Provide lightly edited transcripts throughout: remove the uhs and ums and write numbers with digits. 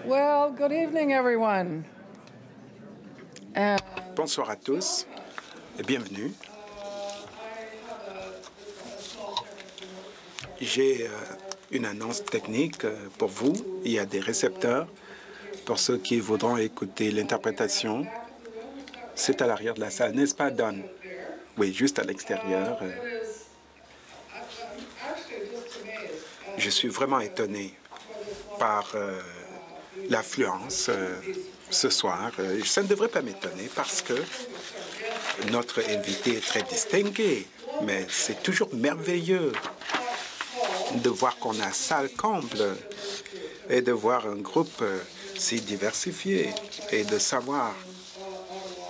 Well, good evening, everyone. Bonsoir à tous et bienvenue. J'ai une annonce technique pour vous. Il y a des récepteurs pour ceux qui voudront écouter l'interprétation. C'est à l'arrière de la salle, n'est-ce pas, Don? Oui, juste à l'extérieur. Je suis vraiment étonné par l'affluence ce soir. Ça ne devrait pas m'étonner parce que notre invité est très distingué, mais c'est toujours merveilleux de voir qu'on a salle comble et de voir un groupe si diversifié et de savoir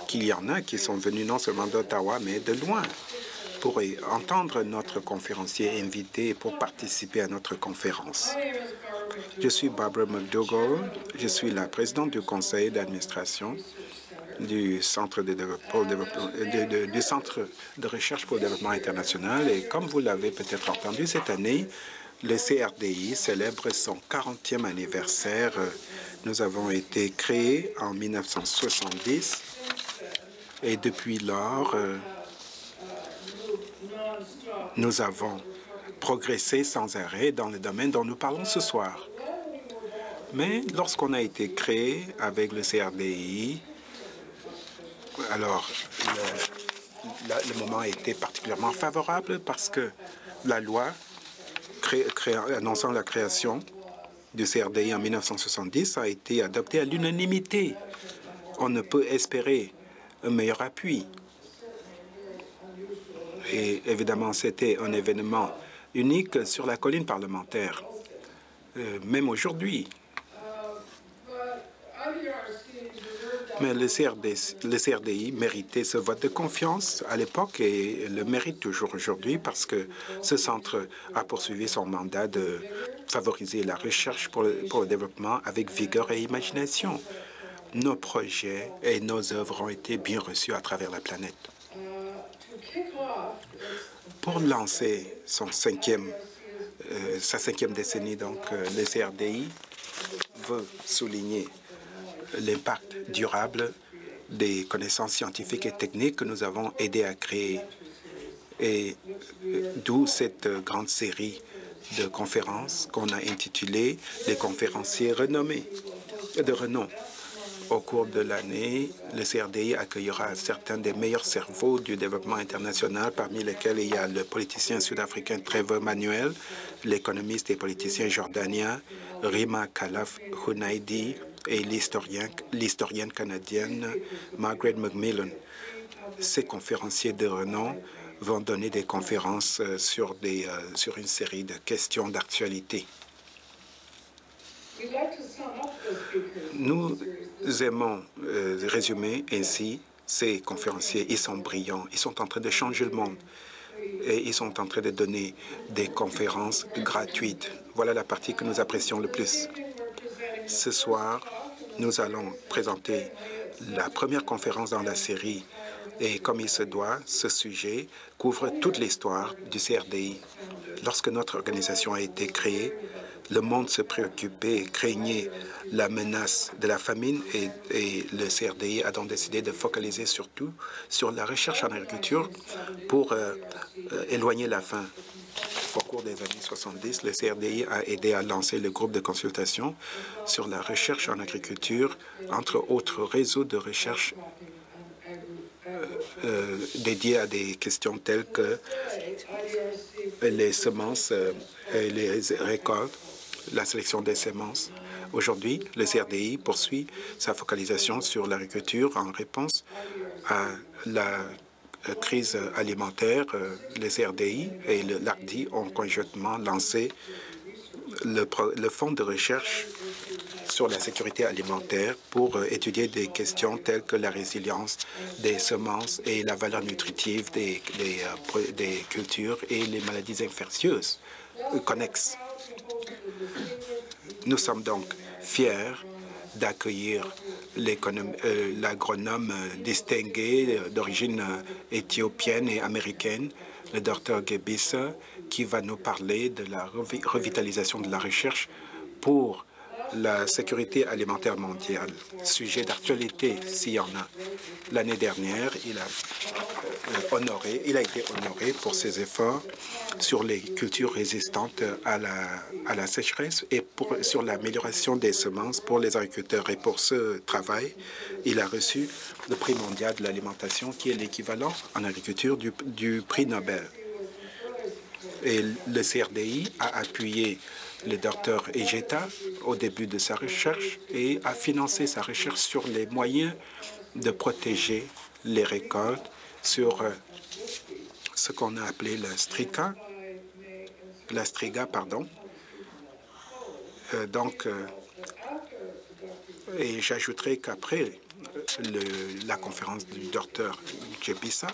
qu'il y en a qui sont venus non seulement d'Ottawa, mais de loin pour entendre notre conférencier invité et pour participer à notre conférence. Je suis Barbara McDougall, je suis la présidente du conseil d'administration du Centre de recherche pour le développement international. Et comme vous l'avez peut-être entendu, cette année, le CRDI célèbre son 40e anniversaire. Nous avons été créés en 1970 et depuis lors, nous avons progressé sans arrêt dans le domaine dont nous parlons ce soir. Mais lorsqu'on a été créé avec le CRDI, alors le moment a été particulièrement favorable parce que la loi annonçant la création du CRDI en 1970 a été adoptée à l'unanimité. On ne peut espérer un meilleur appui. Et évidemment, c'était un événement unique sur la colline parlementaire. Même aujourd'hui, mais le CRDI méritait ce vote de confiance à l'époque et le mérite toujours aujourd'hui parce que ce centre a poursuivi son mandat de favoriser la recherche pour le développement avec vigueur et imagination. Nos projets et nos œuvres ont été bien reçus à travers la planète. Pour lancer sa cinquième décennie, donc, le CRDI veut souligner l'impact durable des connaissances scientifiques et techniques que nous avons aidé à créer. Et d'où cette grande série de conférences qu'on a intitulée « Les conférenciers de renom ». Au cours de l'année, le CRDI accueillera certains des meilleurs cerveaux du développement international, parmi lesquels il y a le politicien sud-africain Trevor Manuel, l'économiste et politicien jordanien Rima Khalaf Hunaidi et l'historienne canadienne Margaret McMillan. Ces conférenciers de renom vont donner des conférences sur une série de questions d'actualité. Nous aimons résumer ainsi ces conférenciers. Ils sont brillants, ils sont en train de changer le monde et ils sont en train de donner des conférences gratuites. Voilà la partie que nous apprécions le plus. Ce soir, nous allons présenter la première conférence dans la série et comme il se doit, ce sujet couvre toute l'histoire du CRDI. Lorsque notre organisation a été créée, le monde se préoccupait et craignait la menace de la famine et le CRDI a donc décidé de focaliser surtout sur la recherche en agriculture pour éloigner la faim. Au cours des années 70, le CRDI a aidé à lancer le groupe de consultation sur la recherche en agriculture, entre autres réseaux de recherche dédiés à des questions telles que les semences et les récoltes, la sélection des semences. Aujourd'hui, le CRDI poursuit sa focalisation sur l'agriculture en réponse à la crise alimentaire. Le CRDI et l'ARDI ont conjointement lancé le fonds de recherche sur la sécurité alimentaire pour étudier des questions telles que la résilience des semences et la valeur nutritive des cultures et les maladies infectieuses connexes. Nous sommes donc fiers d'accueillir l'agronome distingué d'origine éthiopienne et américaine, le Dr Gebisa, qui va nous parler de la revitalisation de la recherche pour la sécurité alimentaire mondiale, sujet d'actualité s'il y en a. L'année dernière, il a été honoré pour ses efforts sur les cultures résistantes à la sécheresse et sur l'amélioration des semences pour les agriculteurs. Et pour ce travail, il a reçu le prix mondial de l'alimentation, qui est l'équivalent en agriculture du prix Nobel. Et le CRDI a appuyé le docteur Ejeta au début de sa recherche et a financé sa recherche sur les moyens de protéger les récoltes sur ce qu'on a appelé la striga, pardon. Et j'ajouterai qu'après la conférence du docteur Gebisa,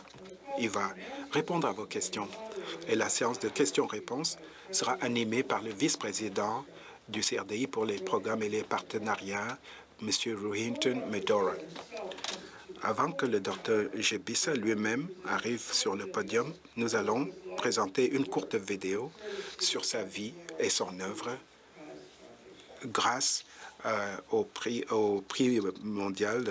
il va répondre à vos questions. Et la séance de questions-réponses sera animée par le vice-président du CRDI pour les programmes et les partenariats, M. Ruhinton Medora. Avant que le docteur Gebisa lui-même arrive sur le podium, nous allons présenter une courte vidéo sur sa vie et son œuvre grâce au prix mondial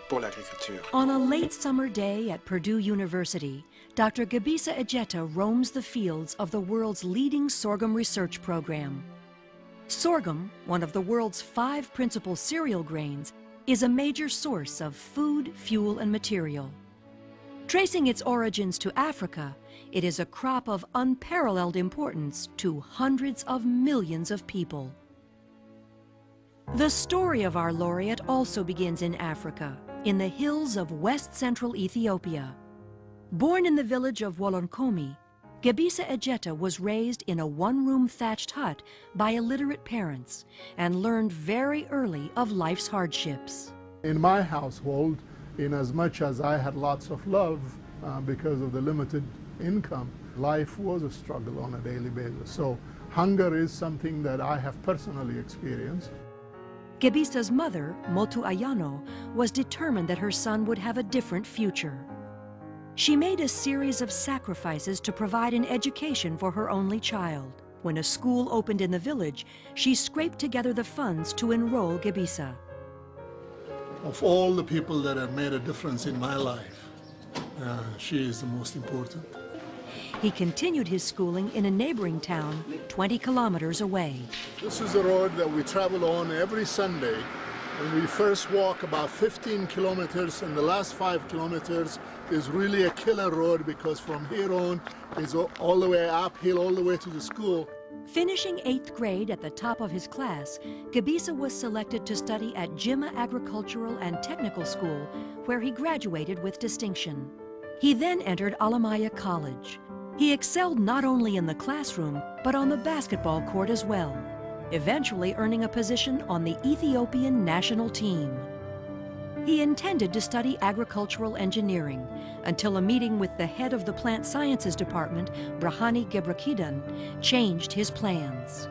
pour l'agriculture. On a late summer day at Purdue University, Dr. Gebisa Ejeta roams the fields of the world's leading sorghum research program. Sorghum, one of the world's 5 principal cereal grains, is a major source of food, fuel, and material. Tracing its origins to Africa, it is a crop of unparalleled importance to hundreds of millions of people. The story of our laureate also begins in Africa, in the hills of west-central Ethiopia. Born in the village of Wolonkomi, Gebisa Ejeta was raised in a one-room thatched hut by illiterate parents and learned very early of life's hardships. In my household, in as much as I had lots of love because of the limited income, life was a struggle on a daily basis. So hunger is something that I have personally experienced. Gebisa's mother, Motu Ayano, was determined that her son would have a different future. She made a series of sacrifices to provide an education for her only child. When a school opened in the village, she scraped together the funds to enroll Gebisa. Of all the people that have made a difference in my life, she is the most important. He continued his schooling in a neighboring town 20 kilometers away. This is a road that we travel on every Sunday. And we first walk about 15 kilometers, and the last 5 kilometers is really a killer road because from here on is all the way uphill, all the way to the school. Finishing 8th grade at the top of his class, Gebisa was selected to study at Jimma Agricultural and Technical School, where he graduated with distinction. He then entered Alamaya College. He excelled not only in the classroom, but on the basketball court as well, eventually earning a position on the Ethiopian national team. He intended to study agricultural engineering until a meeting with the head of the plant sciences department, Brahani Gebrakidan, changed his plans.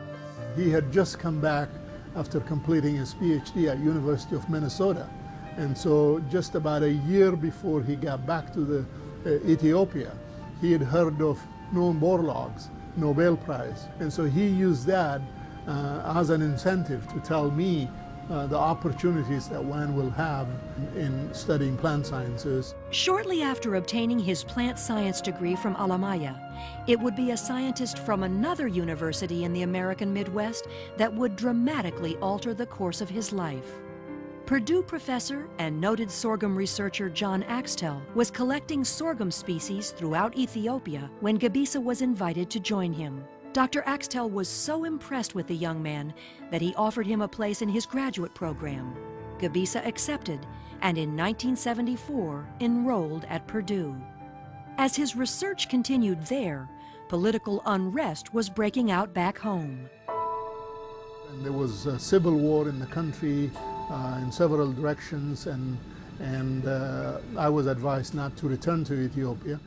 He had just come back after completing his PhD at University of Minnesota. And so just about a year before he got back to Ethiopia, he had heard of Noam Borlaug's Nobel Prize. And so he used that as an incentive to tell me the opportunities that one will have in studying plant sciences. Shortly after obtaining his plant science degree from Alamaya, it would be a scientist from another university in the American Midwest that would dramatically alter the course of his life. Purdue professor and noted sorghum researcher John Axtell was collecting sorghum species throughout Ethiopia when Gebisa was invited to join him. Dr. Axtell was so impressed with the young man that he offered him a place in his graduate program. Gebisa accepted and in 1974 enrolled at Purdue. As his research continued there, political unrest was breaking out back home. And there was a civil war in the country in several directions, and I was advised not to return to Ethiopia.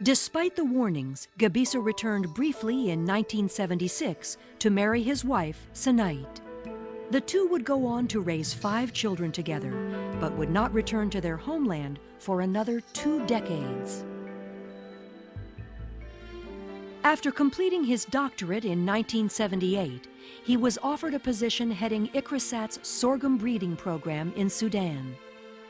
Despite the warnings, Gebisa returned briefly in 1976 to marry his wife, Senait. The two would go on to raise 5 children together, but would not return to their homeland for another 2 decades. After completing his doctorate in 1978, he was offered a position heading ICRISAT's sorghum breeding program in Sudan.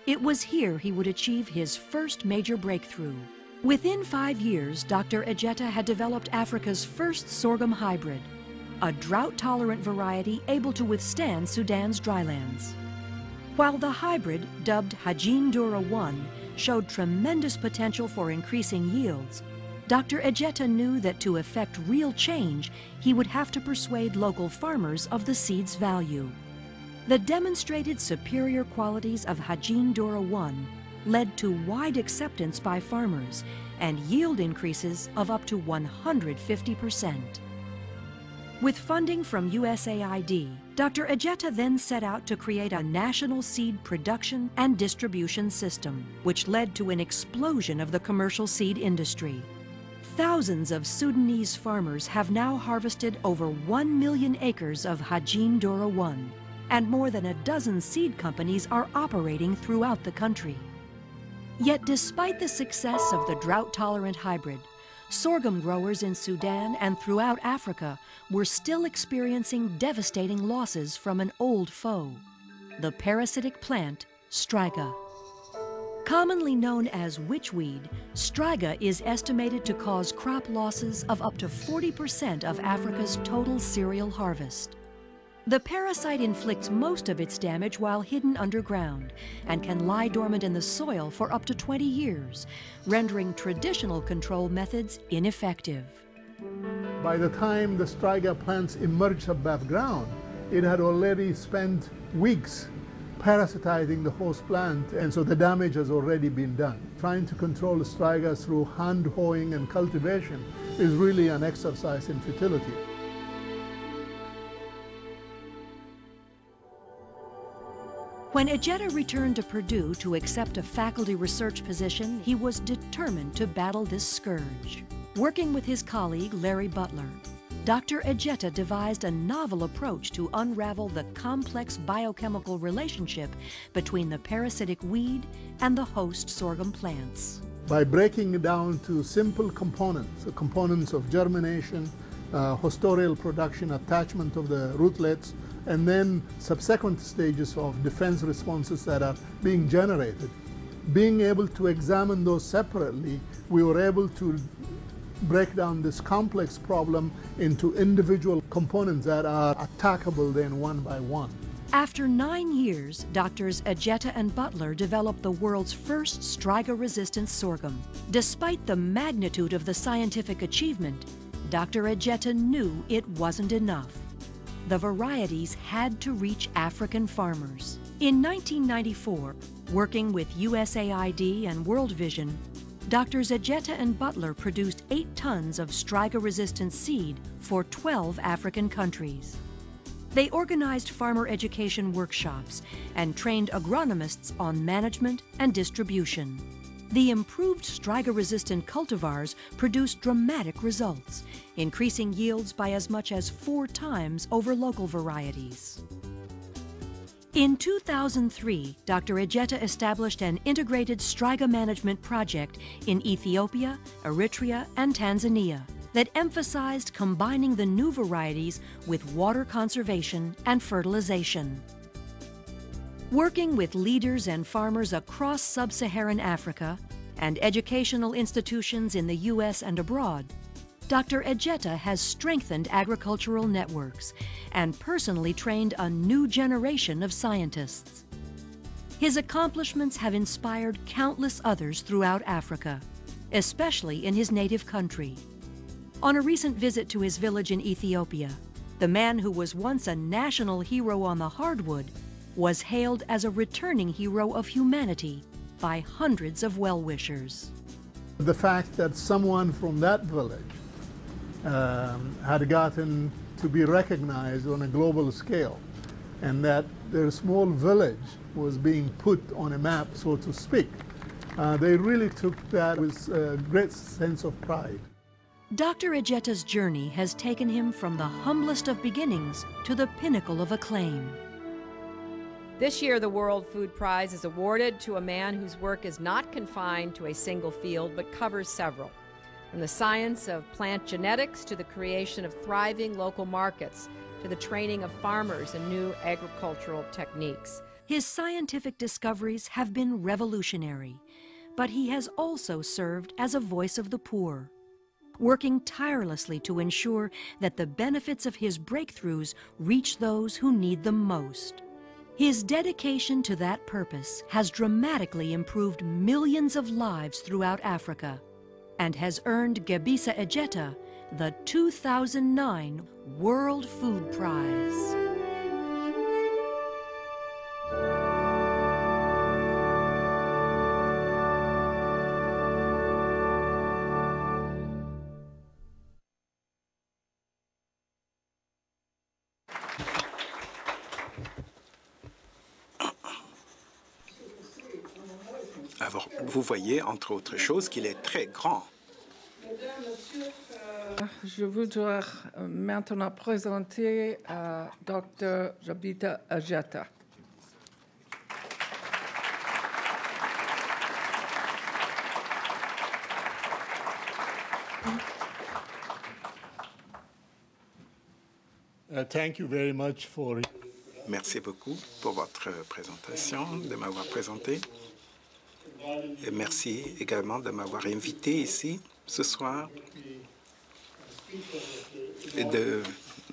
It was here he would achieve his first major breakthrough. Within 5 years, Dr. Ejeta had developed Africa's first sorghum hybrid, a drought-tolerant variety able to withstand Sudan's drylands. While the hybrid, dubbed Hajin Dura 1, showed tremendous potential for increasing yields, Dr. Ejeta knew that to effect real change, he would have to persuade local farmers of the seed's value. The demonstrated superior qualities of Hajin Dura 1 led to wide acceptance by farmers and yield increases of up to 150%. With funding from USAID, Dr. Ejeta then set out to create a national seed production and distribution system, which led to an explosion of the commercial seed industry. Thousands of Sudanese farmers have now harvested over 1 million acres of Hajin Dura 1, and more than a dozen seed companies are operating throughout the country. Yet despite the success of the drought-tolerant hybrid, sorghum growers in Sudan and throughout Africa were still experiencing devastating losses from an old foe, the parasitic plant Striga. Commonly known as witchweed, Striga is estimated to cause crop losses of up to 40% of Africa's total cereal harvest. The parasite inflicts most of its damage while hidden underground and can lie dormant in the soil for up to 20 years, rendering traditional control methods ineffective. By the time the Striga plants emerged above ground, it had already spent weeks parasitizing the host plant, and so the damage has already been done. Trying to control the Striga through hand hoeing and cultivation is really an exercise in futility. When Ejeta returned to Purdue to accept a faculty research position, he was determined to battle this scourge. Working with his colleague, Larry Butler, Dr. Ejeta devised a novel approach to unravel the complex biochemical relationship between the parasitic weed and the host sorghum plants. By breaking it down to simple components, the components of germination, hostorial production, attachment of the rootlets, and then subsequent stages of defense responses that are being generated. Being able to examine those separately, we were able to break down this complex problem into individual components that are attackable then one by one. After 9 years, Drs. Ejeta and Butler developed the world's first Striga-resistant sorghum. Despite the magnitude of the scientific achievement, Dr. Ejeta knew it wasn't enough. The varieties had to reach African farmers. In 1994, working with USAID and World Vision, Drs. Ejeta and Butler produced 8 tons of Striga-resistant seed for 12 African countries. They organized farmer education workshops and trained agronomists on management and distribution. The improved Striga-resistant cultivars produced dramatic results, increasing yields by as much as 4 times over local varieties. In 2003, Dr. Ejeta established an integrated Striga management project in Ethiopia, Eritrea, and Tanzania that emphasized combining the new varieties with water conservation and fertilization. Working with leaders and farmers across sub-Saharan Africa and educational institutions in the U.S. and abroad, Dr. Ejeta has strengthened agricultural networks and personally trained a new generation of scientists. His accomplishments have inspired countless others throughout Africa, especially in his native country. On a recent visit to his village in Ethiopia, the man who was once a national hero on the hardwood was hailed as a returning hero of humanity by hundreds of well-wishers. The fact that someone from that village had gotten to be recognized on a global scale, and that their small village was being put on a map, so to speak, they really took that with a great sense of pride. Dr. Ejeta's journey has taken him from the humblest of beginnings to the pinnacle of acclaim. This year, the World Food Prize is awarded to a man whose work is not confined to a single field, but covers several. From the science of plant genetics to the creation of thriving local markets, to the training of farmers in new agricultural techniques. His scientific discoveries have been revolutionary, but he has also served as a voice of the poor, working tirelessly to ensure that the benefits of his breakthroughs reach those who need them most. His dedication to that purpose has dramatically improved millions of lives throughout Africa and has earned Gebisa Ejeta the 2009 World Food Prize. Alors, vous voyez, entre autres choses, qu'il est très grand. Je voudrais maintenant présenter Dr. Gebisa Ejeta. Thank you very much for... Merci beaucoup pour votre présentation, de m'avoir présenté. Et merci également de m'avoir invité ici ce soir et de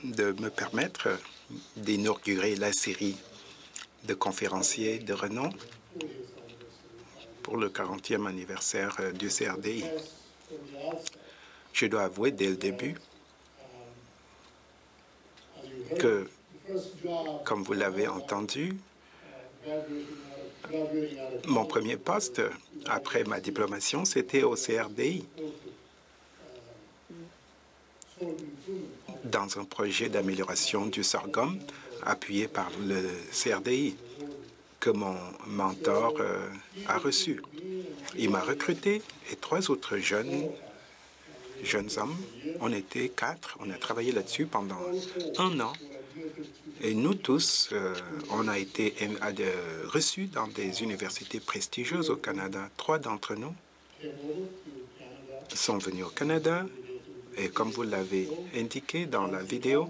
me permettre d'inaugurer la série de conférenciers de renom pour le 40e anniversaire du CRDI. Je dois avouer dès le début que, comme vous l'avez entendu, mon premier poste après ma diplomation, c'était au CRDI, dans un projet d'amélioration du sorghum appuyé par le CRDI, que mon mentor a reçu. Il m'a recruté et 3 autres jeunes hommes, on était 4, on a travaillé là-dessus pendant 1 an. Et nous tous, on a été reçus dans des universités prestigieuses au Canada. 3 d'entre nous sont venus au Canada et comme vous l'avez indiqué dans la vidéo,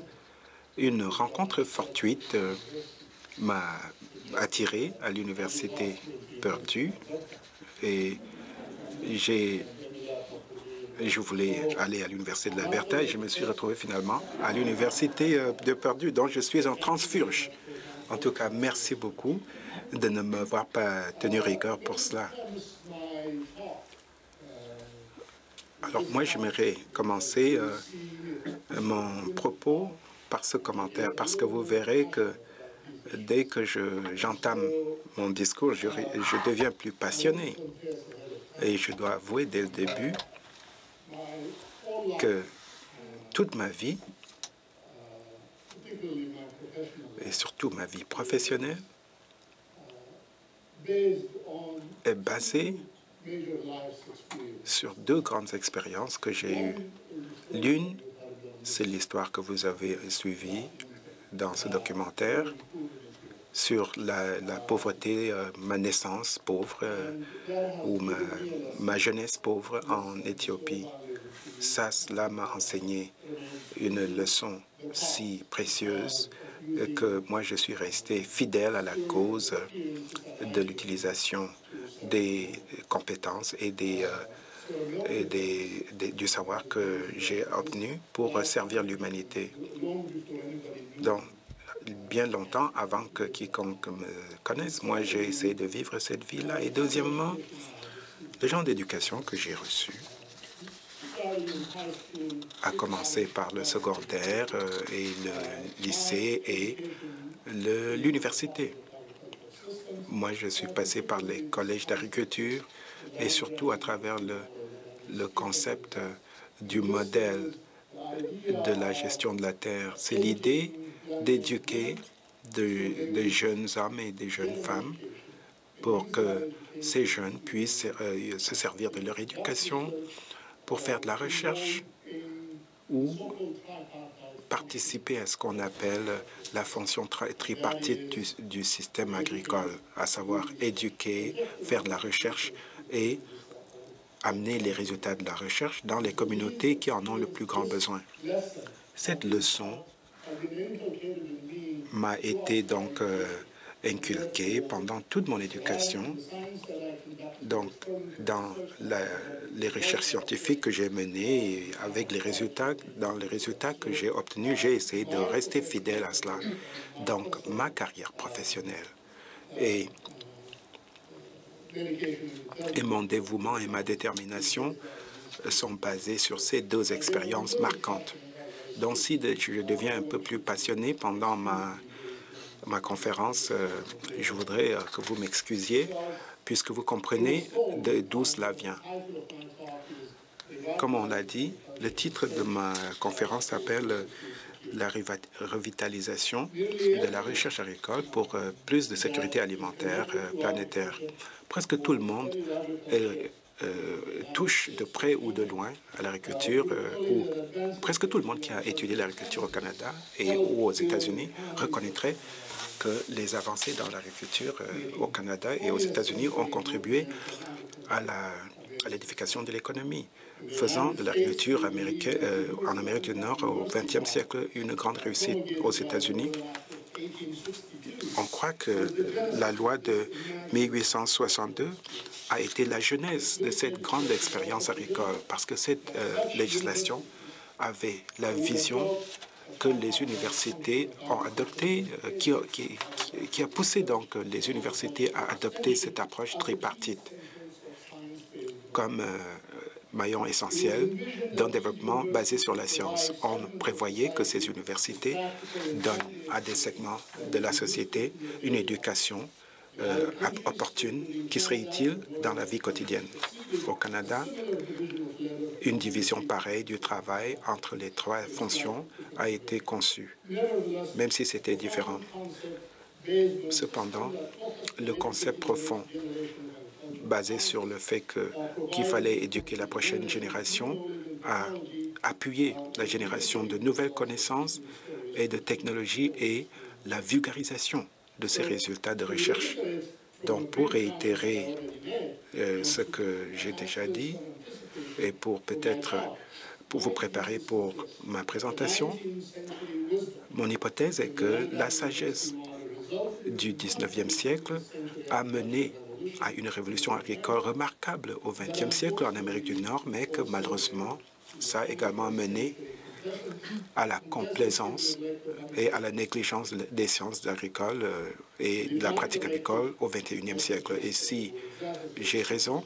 une rencontre fortuite m'a attiré à l'université Purdue et je voulais aller à l'université de l'Alberta et je me suis retrouvé finalement à l'université de Purdue, dont je suis en transfuge. En tout cas, merci beaucoup de ne m'avoir pas tenu rigueur pour cela. Alors moi, j'aimerais commencer mon propos par ce commentaire, parce que vous verrez que dès que j'entame mon discours, je deviens plus passionné. Et je dois avouer dès le début que toute ma vie, et surtout ma vie professionnelle, est basée sur 2 grandes expériences que j'ai eues. L'une, c'est l'histoire que vous avez suivie dans ce documentaire sur la pauvreté, ma naissance pauvre ou ma jeunesse pauvre en Éthiopie. Cela m'a enseigné une leçon si précieuse que moi je suis resté fidèle à la cause de l'utilisation des compétences et du savoir que j'ai obtenu pour servir l'humanité. Donc, bien longtemps avant que quiconque me connaisse, moi j'ai essayé de vivre cette vie-là. Et deuxièmement, le genre d'éducation que j'ai reçu a commencé par le secondaire et le lycée et l'université. Moi, je suis passé par les collèges d'agriculture et surtout à travers le concept du modèle de la gestion de la terre. C'est l'idée d'éduquer des jeunes hommes et des jeunes femmes pour que ces jeunes puissent se servir de leur éducation pour faire de la recherche ou participer à ce qu'on appelle la fonction tripartite du système agricole, à savoir éduquer, faire de la recherche et amener les résultats de la recherche dans les communautés qui en ont le plus grand besoin. Cette leçon m'a été donc inculqué pendant toute mon éducation. Donc, dans les recherches scientifiques que j'ai menées et avec dans les résultats que j'ai obtenus, j'ai essayé de rester fidèle à cela. Donc, ma carrière professionnelle et mon dévouement et ma détermination sont basés sur ces deux expériences marquantes. Donc, si je deviens un peu plus passionné pendant ma conférence, je voudrais que vous m'excusiez, puisque vous comprenez d'où cela vient. Comme on l'a dit, le titre de ma conférence s'appelle « La revitalisation de la recherche agricole pour plus de sécurité alimentaire planétaire ». Presque tout le monde touche de près ou de loin à l'agriculture, ou presque tout le monde qui a étudié l'agriculture au Canada ou aux États-Unis reconnaîtrait que les avancées dans l'agriculture au Canada et aux États-Unis ont contribué à l'édification de l'économie, faisant de l'agriculture en Amérique du Nord au XXe siècle une grande réussite. Aux États-Unis, on croit que la loi de 1862 a été la genèse de cette grande expérience agricole, parce que cette législation avait la vision que les universités ont adoptée, qui a poussé donc les universités à adopter cette approche tripartite comme maillon essentiel d'un développement basé sur la science. On prévoyait que ces universités donnent à des segments de la société une éducation opportune qui serait utile dans la vie quotidienne. Au Canada, une division pareille du travail entre les trois fonctions a été conçue, même si c'était différent. Cependant, le concept profond basé sur le fait qu'il fallait éduquer la prochaine génération a appuyé la génération de nouvelles connaissances et de technologies et la vulgarisation de ces résultats de recherche. Donc, pour réitérer ce que j'ai déjà dit et pour vous préparer pour ma présentation, mon hypothèse est que la sagesse du 19e siècle a mené à une révolution agricole remarquable au XXe siècle en Amérique du Nord, mais que malheureusement, ça a également mené à la complaisance et à la négligence des sciences agricoles et de la pratique agricole au XXIe siècle. Et si j'ai raison,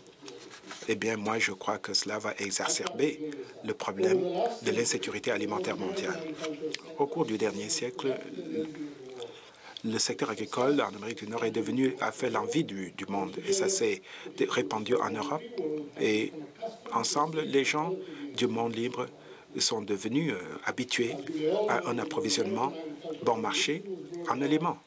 eh bien, moi, je crois que cela va exacerber le problème de l'insécurité alimentaire mondiale. Au cours du dernier siècle, le secteur agricole en Amérique du Nord a fait l'envie du monde, et ça s'est répandu en Europe. Et ensemble, les gens du monde libre sont devenus habitués à un approvisionnement bon marché en aliments.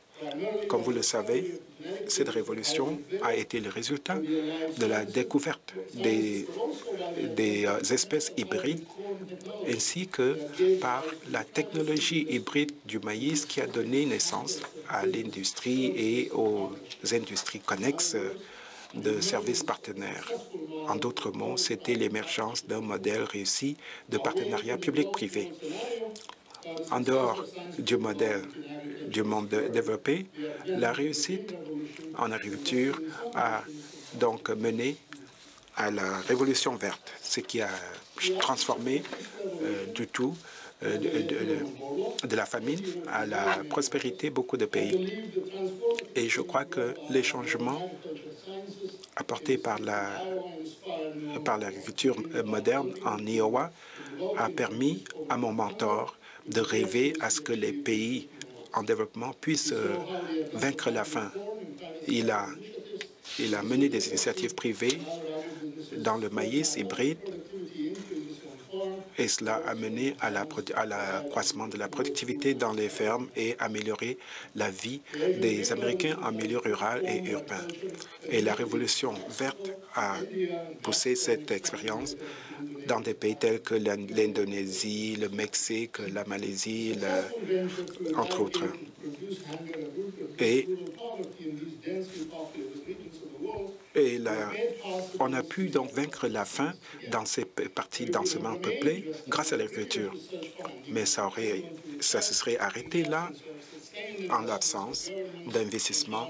Comme vous le savez, cette révolution a été le résultat de la découverte des espèces hybrides, ainsi que par la technologie hybride du maïs qui a donné naissance à l'industrie et aux industries connexes de services partenaires. En d'autres mots, c'était l'émergence d'un modèle réussi de partenariat public-privé. En dehors du modèle du monde développé, la réussite en agriculture a donc mené à la révolution verte, ce qui a transformé du tout de la famine à la prospérité beaucoup de pays. Et je crois que les changements apportés par l'agriculture moderne en Iowa a permis à mon mentor de rêver à ce que les pays en développement puissent vaincre la faim. Il a mené des initiatives privées dans le maïs hybride, et cela a mené à l'accroissement de la productivité dans les fermes et amélioré la vie des Américains en milieu rural et urbain. Et la révolution verte a poussé cette expérience dans des pays tels que l'Indonésie, le Mexique, la Malaisie, entre autres. Et on a pu donc vaincre la faim dans ces parties densément peuplées grâce à l'agriculture. Mais ça se serait arrêté là en l'absence d'investissements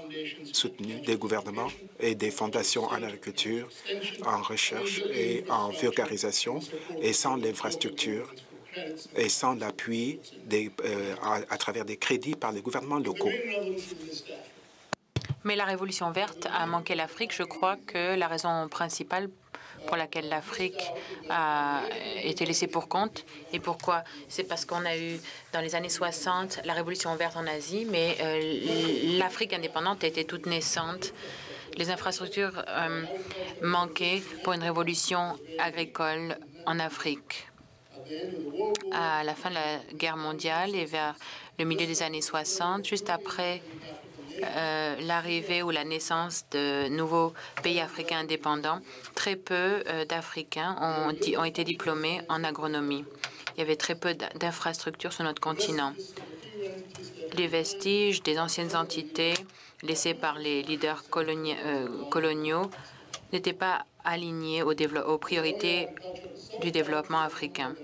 soutenus des gouvernements et des fondations en agriculture, en recherche et en vulgarisation, et sans l'infrastructure et sans l'appui à travers des crédits par les gouvernements locaux. Mais la révolution verte a manqué l'Afrique. Je crois que la raison principale pour laquelle l'Afrique a été laissée pour compte. Et pourquoi? C'est parce qu'on a eu, dans les années 60, la révolution verte en Asie, mais l'Afrique indépendante était toute naissante. Les infrastructures manquaient pour une révolution agricole en Afrique. À la fin de la guerre mondiale et vers le milieu des années 60, juste après l'arrivée ou la naissance de nouveaux pays africains indépendants, très peu d'Africains ont été diplômés en agronomie. Il y avait très peu d'infrastructures sur notre continent. Les vestiges des anciennes entités laissées par les leaders coloniaux n'étaient pas alignés aux priorités du développement africain.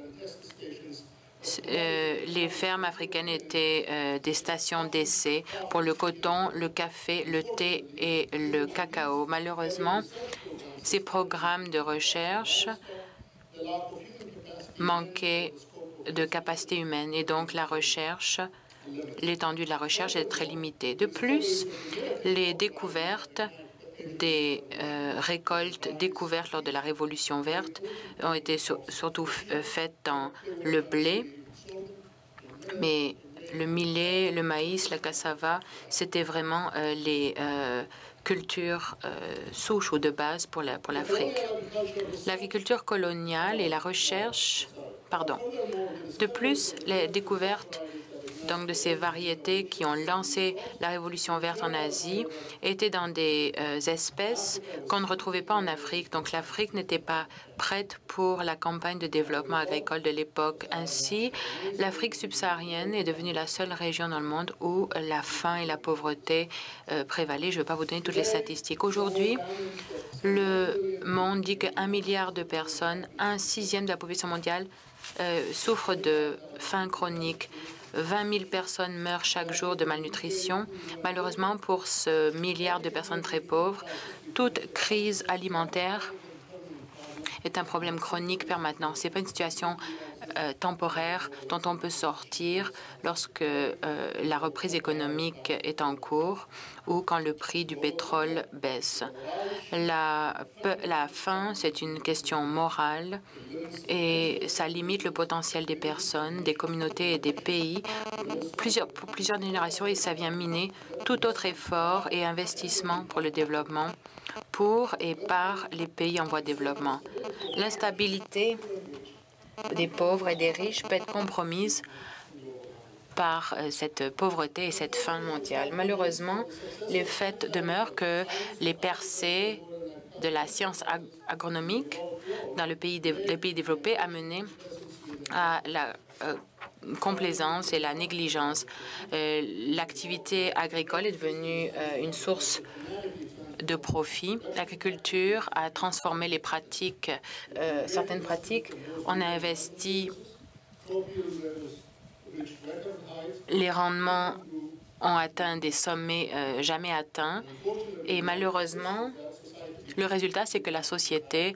Les fermes africaines étaient des stations d'essai pour le coton, le café, le thé et le cacao. Malheureusement, ces programmes de recherche manquaient de capacité humaine et donc la recherche, l'étendue de la recherche est très limitée. De plus, les découvertes des récoltes découvertes lors de la Révolution verte ont été surtout faites dans le blé, mais le millet, le maïs, la cassava, c'était vraiment les cultures souches ou de base pour l'Afrique. L'agriculture coloniale et la recherche, de plus, les découvertes donc de ces variétés qui ont lancé la Révolution verte en Asie étaient dans des espèces qu'on ne retrouvait pas en Afrique. Donc l'Afrique n'était pas prête pour la campagne de développement agricole de l'époque. Ainsi, l'Afrique subsaharienne est devenue la seule région dans le monde où la faim et la pauvreté prévalaient. Je ne vais pas vous donner toutes les statistiques. Aujourd'hui, le monde dit qu'1 milliard de personnes, 1/6 de la population mondiale, souffrent de faim chronique. 20 000 personnes meurent chaque jour de malnutrition. Malheureusement, pour ce milliard de personnes très pauvres, toute crise alimentaire est un problème chronique permanent. Ce n'est pas une situation temporaire dont on peut sortir lorsque la reprise économique est en cours ou quand le prix du pétrole baisse. La faim, c'est une question morale et ça limite le potentiel des personnes, des communautés et des pays pour plusieurs générations et ça vient miner tout autre effort et investissement pour le développement pour et par les pays en voie de développement. L'instabilité des pauvres et des riches peut être compromise par cette pauvreté et cette faim mondiale. Malheureusement, les faits demeurent que les percées de la science agronomique dans les pays développés a mené à la complaisance et la négligence. L'activité agricole est devenue une source de profit. L'agriculture a transformé les pratiques, certaines pratiques. On a investi, les rendements ont atteint des sommets jamais atteints et malheureusement, le résultat, c'est que la société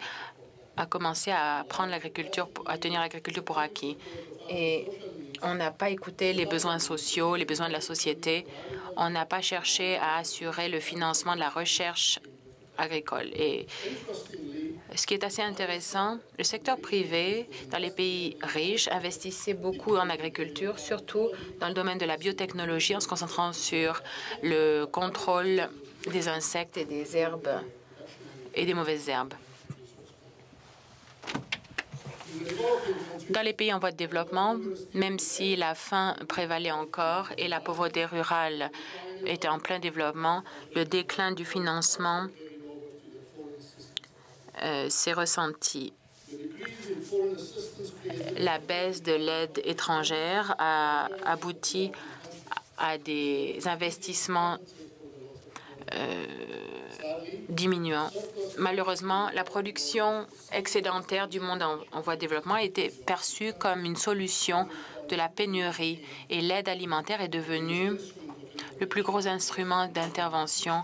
a commencé à prendre l'agriculture, à tenir l'agriculture pour acquis. Et on n'a pas écouté les besoins sociaux, les besoins de la société. On n'a pas cherché à assurer le financement de la recherche agricole. Et ce qui est assez intéressant, le secteur privé dans les pays riches investissait beaucoup en agriculture, surtout dans le domaine de la biotechnologie, en se concentrant sur le contrôle des insectes et des herbes et des mauvaises herbes. Dans les pays en voie de développement, même si la faim prévalait encore et la pauvreté rurale était en plein développement, le déclin du financement s'est ressenti. La baisse de l'aide étrangère a abouti à des investissements diminuant. Malheureusement, la production excédentaire du monde en voie de développement a été perçue comme une solution de la pénurie et l'aide alimentaire est devenue le plus gros instrument d'intervention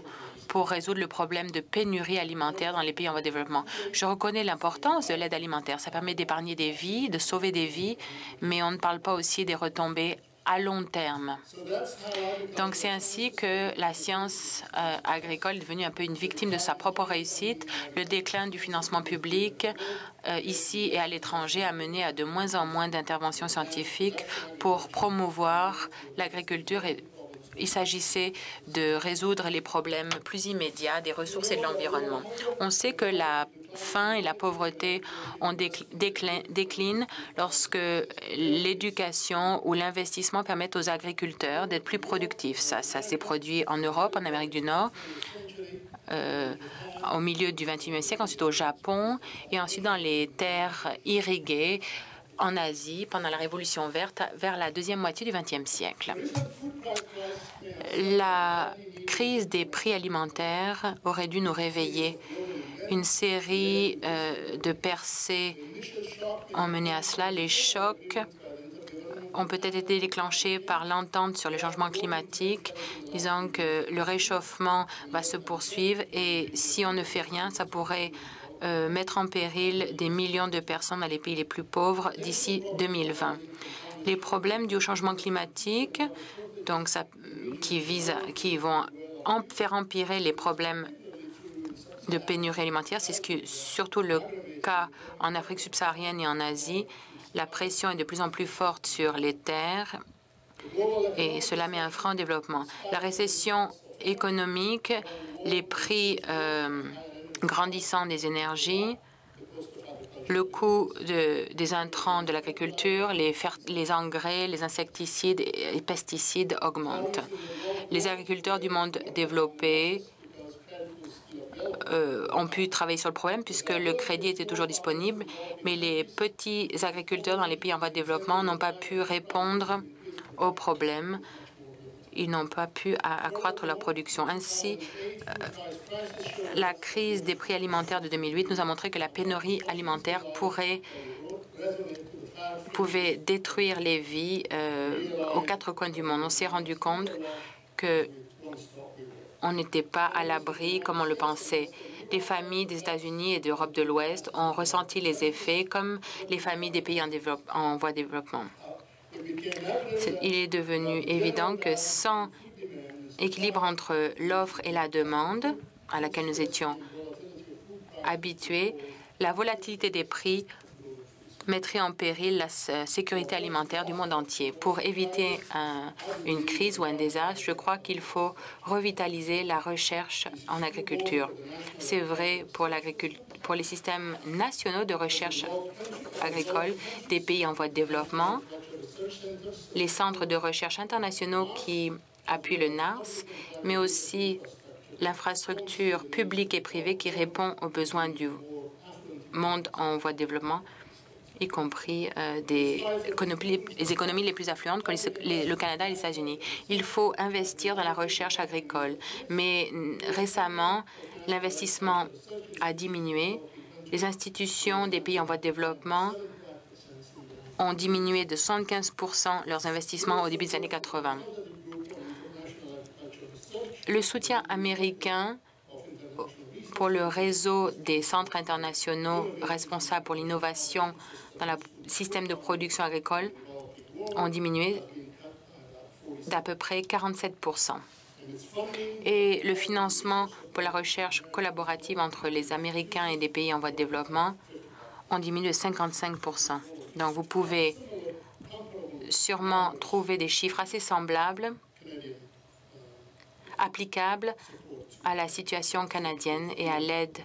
pour résoudre le problème de pénurie alimentaire dans les pays en voie de développement. Je reconnais l'importance de l'aide alimentaire. Ça permet d'épargner des vies, de sauver des vies, mais on ne parle pas aussi des retombées à long terme. Donc, c'est ainsi que la science agricole est devenue un peu une victime de sa propre réussite. Le déclin du financement public ici et à l'étranger a mené à de moins en moins d'interventions scientifiques pour promouvoir l'agriculture. Il s'agissait de résoudre les problèmes plus immédiats des ressources et de l'environnement. On sait que la faim et la pauvreté déclinent lorsque l'éducation ou l'investissement permettent aux agriculteurs d'être plus productifs. Ça s'est produit en Europe, en Amérique du Nord, au milieu du XXIe siècle, ensuite au Japon et ensuite dans les terres irriguées en Asie pendant la Révolution verte vers la deuxième moitié du XXe siècle. La crise des prix alimentaires aurait dû nous réveiller. Une série de percées ont mené à cela. Les chocs ont peut-être été déclenchés par l'entente sur le changement climatique, disant que le réchauffement va se poursuivre et si on ne fait rien, ça pourrait mettre en péril des millions de personnes dans les pays les plus pauvres d'ici 2020. Les problèmes dus au changement climatique, donc qui vont faire empirer les problèmes de pénurie alimentaire, c'est surtout le cas en Afrique subsaharienne et en Asie. La pression est de plus en plus forte sur les terres et cela met un frein au développement. La récession économique, les prix grandissants des énergies, le coût des intrants de l'agriculture, les engrais, les insecticides et les pesticides augmentent. Les agriculteurs du monde développé ont pu travailler sur le problème puisque le crédit était toujours disponible, mais les petits agriculteurs dans les pays en voie de développement n'ont pas pu répondre au problème. Ils n'ont pas pu accroître leur production. Ainsi, la crise des prix alimentaires de 2008 nous a montré que la pénurie alimentaire pouvait détruire les vies aux quatre coins du monde. On s'est rendu compte que on n'était pas à l'abri comme on le pensait. Les familles des États-Unis et d'Europe de l'Ouest ont ressenti les effets comme les familles des pays en voie de développement. Il est devenu évident que sans équilibre entre l'offre et la demande, à laquelle nous étions habitués, la volatilité des prix mettrait en péril la sécurité alimentaire du monde entier. Pour éviter une crise ou un désastre, je crois qu'il faut revitaliser la recherche en agriculture. C'est vrai pour les systèmes nationaux de recherche agricole des pays en voie de développement, les centres de recherche internationaux qui appuient le NARS, mais aussi l'infrastructure publique et privée qui répond aux besoins du monde en voie de développement, y compris les économies les plus affluentes comme le Canada et les États-Unis. Il faut investir dans la recherche agricole, mais récemment, l'investissement a diminué. Les institutions des pays en voie de développement ont diminué de 75% leurs investissements au début des années 80. Le soutien américain pour le réseau des centres internationaux responsables pour l'innovation dans le système de production agricole ont diminué d'à peu près 47%. Et le financement pour la recherche collaborative entre les Américains et des pays en voie de développement ont diminué de 55%. Donc, vous pouvez sûrement trouver des chiffres assez semblables, applicables à la situation canadienne et à l'aide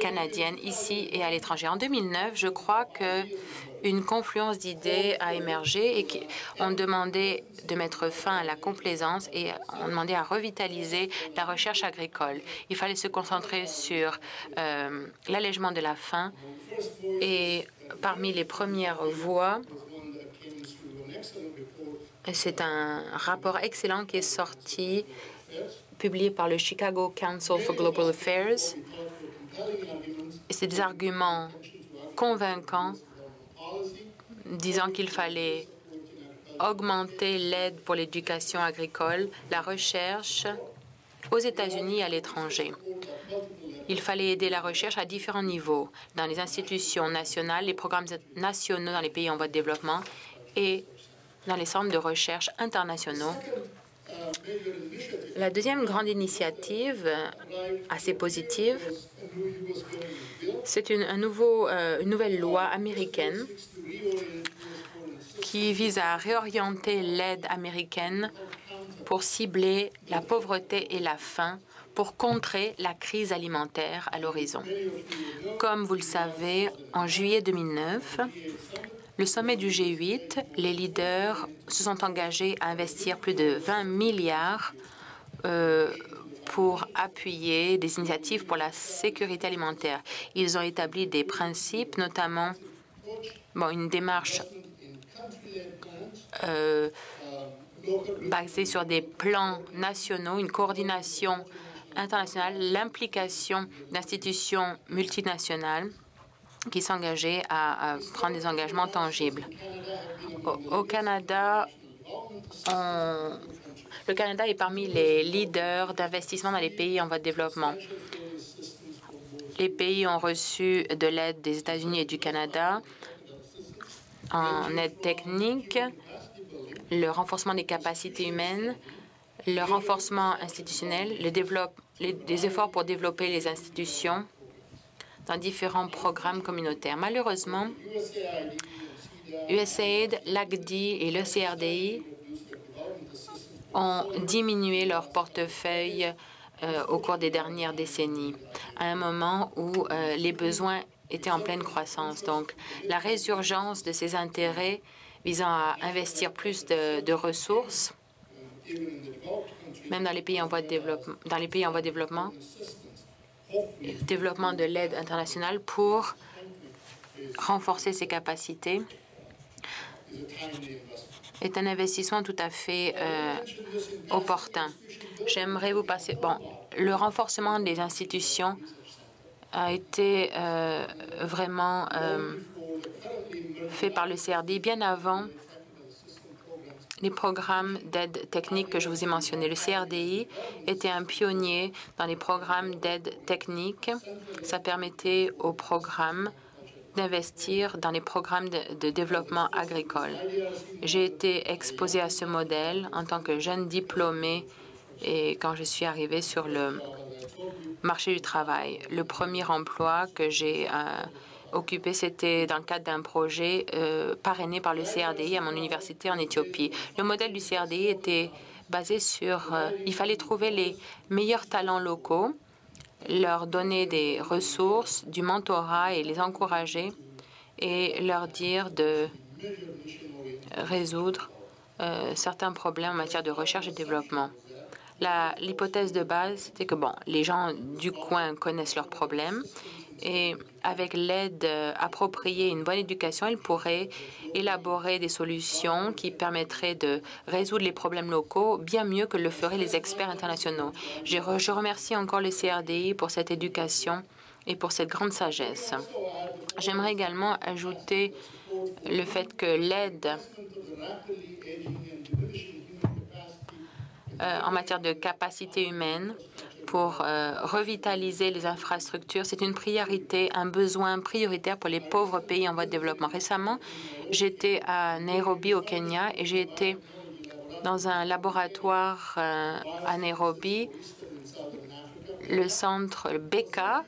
canadienne ici et à l'étranger. En 2009, je crois qu'une confluence d'idées a émergé et qu'on demandait de mettre fin à la complaisance et on demandait à revitaliser la recherche agricole. Il fallait se concentrer sur l'allègement de la faim et parmi les premières voies, c'est un rapport excellent qui est sorti, publié par le Chicago Council for Global Affairs. Et c'est des arguments convaincants disant qu'il fallait augmenter l'aide pour l'éducation agricole, la recherche aux États-Unis et à l'étranger. Il fallait aider la recherche à différents niveaux, dans les institutions nationales, les programmes nationaux dans les pays en voie de développement et dans les centres de recherche internationaux. La deuxième grande initiative, assez positive, c'est une nouvelle loi américaine qui vise à réorienter l'aide américaine pour cibler la pauvreté et la faim, pour contrer la crise alimentaire à l'horizon. Comme vous le savez, en juillet 2009, le sommet du G8, les leaders se sont engagés à investir plus de 20 milliards pour appuyer des initiatives pour la sécurité alimentaire. Ils ont établi des principes, notamment une démarche basée sur des plans nationaux, une coordination internationale, l'implication d'institutions multinationales qui s'engageaient à prendre des engagements tangibles. Au Canada, le Canada est parmi les leaders d'investissement dans les pays en voie de développement. Les pays ont reçu de l'aide des États-Unis et du Canada en aide technique, le renforcement des capacités humaines, le renforcement institutionnel, les efforts pour développer les institutions dans différents programmes communautaires. Malheureusement, USAID, l'ACDI et le CRDI ont diminué leur portefeuille au cours des dernières décennies, à un moment où les besoins étaient en pleine croissance. Donc, la résurgence de ces intérêts visant à investir plus de ressources, même dans les pays en voie de développement, développement de l'aide internationale pour renforcer ses capacités, est un investissement tout à fait opportun. J'aimerais vous passer... le renforcement des institutions a été vraiment fait par le CRDI bien avant les programmes d'aide technique que je vous ai mentionnés. Le CRDI était un pionnier dans les programmes d'aide technique. Ça permettait aux programmes d'investir dans les programmes de développement agricole. J'ai été exposée à ce modèle en tant que jeune diplômée et quand je suis arrivée sur le marché du travail. Le premier emploi que j'ai occupé, c'était dans le cadre d'un projet parrainé par le CRDI à mon université en Éthiopie. Le modèle du CRDI était basé sur... il fallait trouver les meilleurs talents locaux, leur donner des ressources, du mentorat et les encourager et leur dire de résoudre certains problèmes en matière de recherche et développement. L'hypothèse de base, c'était que les gens du coin connaissent leurs problèmes et avec l'aide appropriée et une bonne éducation, ils pourraient élaborer des solutions qui permettraient de résoudre les problèmes locaux bien mieux que le feraient les experts internationaux. Je remercie encore le CRDI pour cette éducation et pour cette grande sagesse. J'aimerais également ajouter le fait que l'aide en matière de capacité humaine pour revitaliser les infrastructures, c'est une priorité, un besoin prioritaire pour les pauvres pays en voie de développement. Récemment, j'étais à Nairobi, au Kenya, et j'ai été dans un laboratoire à Nairobi, le centre BECA,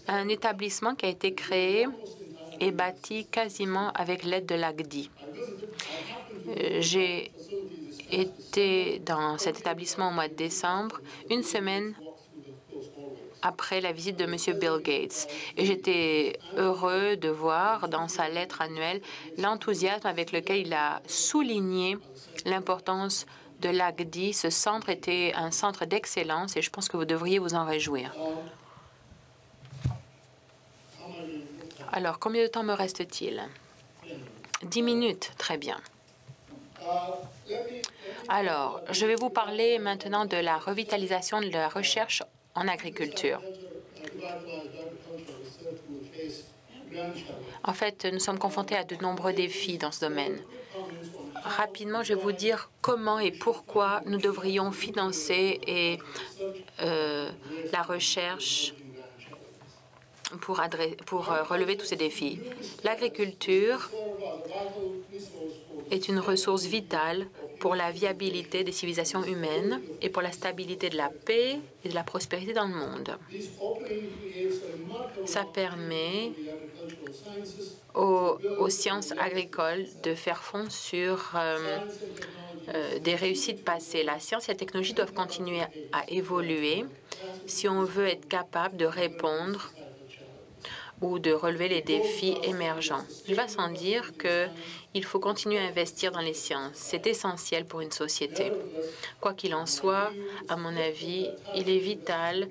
un établissement qui a été créé et bâti quasiment avec l'aide de l'ACDI. J'ai été dans cet établissement au mois de décembre, une semaine après la visite de M. Bill Gates. Et j'étais heureux de voir dans sa lettre annuelle l'enthousiasme avec lequel il a souligné l'importance de l'ACDI. Ce centre était un centre d'excellence et je pense que vous devriez vous en réjouir. Alors, combien de temps me reste-t-il? 10 minutes, très bien. Alors, je vais vous parler maintenant de la revitalisation de la recherche en agriculture. En fait, nous sommes confrontés à de nombreux défis dans ce domaine. rapidement, je vais vous dire comment et pourquoi nous devrions financer la recherche pour relever tous ces défis. L'agriculture est une ressource vitale pour la viabilité des civilisations humaines et pour la stabilité de la paix et de la prospérité dans le monde. Ça permet aux sciences agricoles de faire fond sur des réussites passées. La science et la technologie doivent continuer à évoluer si on veut être capable de répondre ou de relever les défis émergents. Il va sans dire qu'il faut continuer à investir dans les sciences. C'est essentiel pour une société. Quoi qu'il en soit, à mon avis, il est vital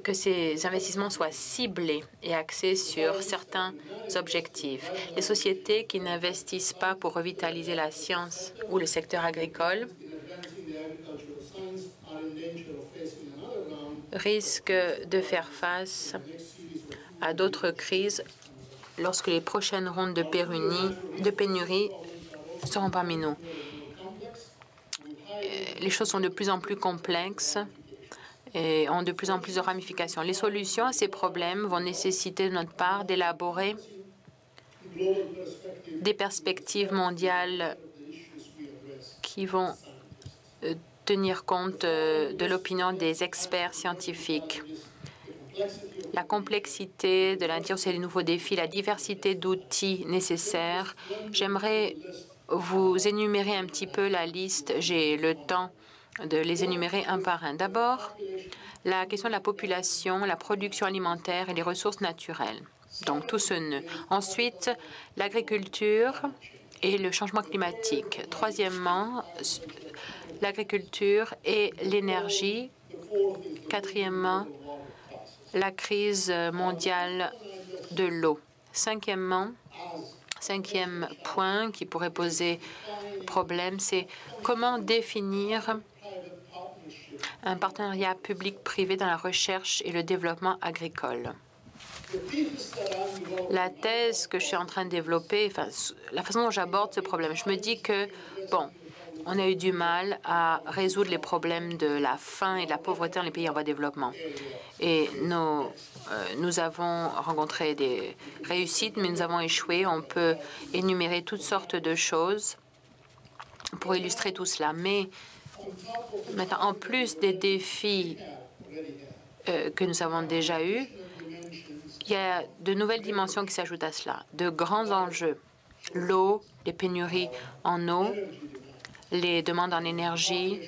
que ces investissements soient ciblés et axés sur certains objectifs. Les sociétés qui n'investissent pas pour revitaliser la science ou le secteur agricole risquent de faire face à d'autres crises lorsque les prochaines rondes de pénurie seront parmi nous. Les choses sont de plus en plus complexes et ont de plus en plus de ramifications. Les solutions à ces problèmes vont nécessiter de notre part d'élaborer des perspectives mondiales qui vont tenir compte de l'opinion des experts scientifiques. La complexité de l'intérieur, c'est les nouveaux défis, la diversité d'outils nécessaires. J'aimerais vous énumérer un petit peu la liste. J'ai le temps de les énumérer un par un. D'abord, la question de la population, la production alimentaire et les ressources naturelles. Donc, tout ce nœud. Ensuite, l'agriculture et le changement climatique. Troisièmement, l'agriculture et l'énergie. Quatrièmement, la crise mondiale de l'eau. Cinquième point qui pourrait poser problème, c'est comment définir un partenariat public-privé dans la recherche et le développement agricole. La thèse que je suis en train de développer, la façon dont j'aborde ce problème, je me dis que, bon, on a eu du mal à résoudre les problèmes de la faim et de la pauvreté dans les pays en voie de développement. Et nous avons rencontré des réussites, mais nous avons échoué. On peut énumérer toutes sortes de choses pour illustrer tout cela. Mais maintenant, en plus des défis que nous avons déjà eus, il y a de nouvelles dimensions qui s'ajoutent à cela, de grands enjeux. L'eau, les pénuries en eau, les demandes en énergie,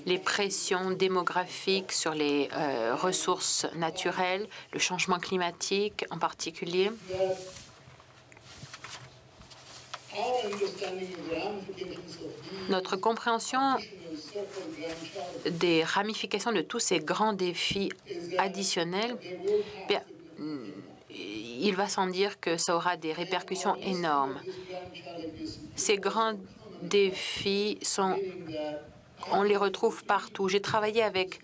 les pressions démographiques sur les ressources naturelles, le changement climatique en particulier. Notre compréhension des ramifications de tous ces grands défis additionnels, bien, il va sans dire que ça aura des répercussions énormes. Ces grands défis on les retrouve partout. J'ai travaillé avec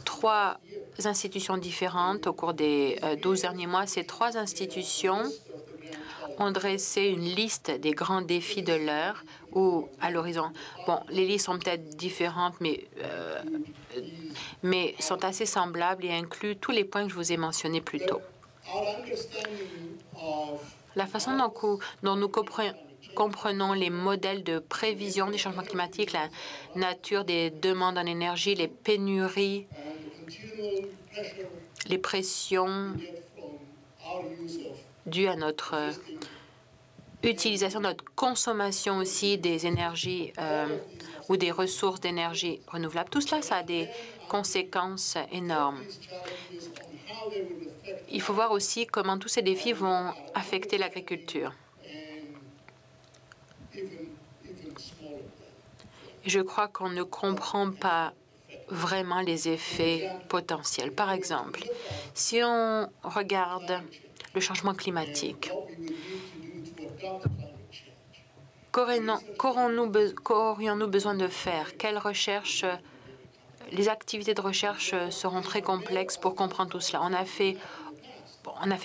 3 institutions différentes au cours des 12 derniers mois. Ces 3 institutions ont dressé une liste des grands défis de l'heure ou à l'horizon. Bon, les listes sont peut-être différentes, mais sont assez semblables et incluent tous les points que je vous ai mentionnés plus tôt. La façon dont nous comprenons les modèles de prévision des changements climatiques, la nature des demandes en énergie, les pénuries, les pressions dues à notre utilisation, notre consommation aussi des énergies ou des ressources d'énergie renouvelables. Tout cela, ça a des conséquences énormes. Il faut voir aussi comment tous ces défis vont affecter l'agriculture. Je crois qu'on ne comprend pas vraiment les effets potentiels. Par exemple, si on regarde le changement climatique, qu'aurions-nous besoin de faire? Quelles recherches? Les activités de recherche seront très complexes pour comprendre tout cela. On a fait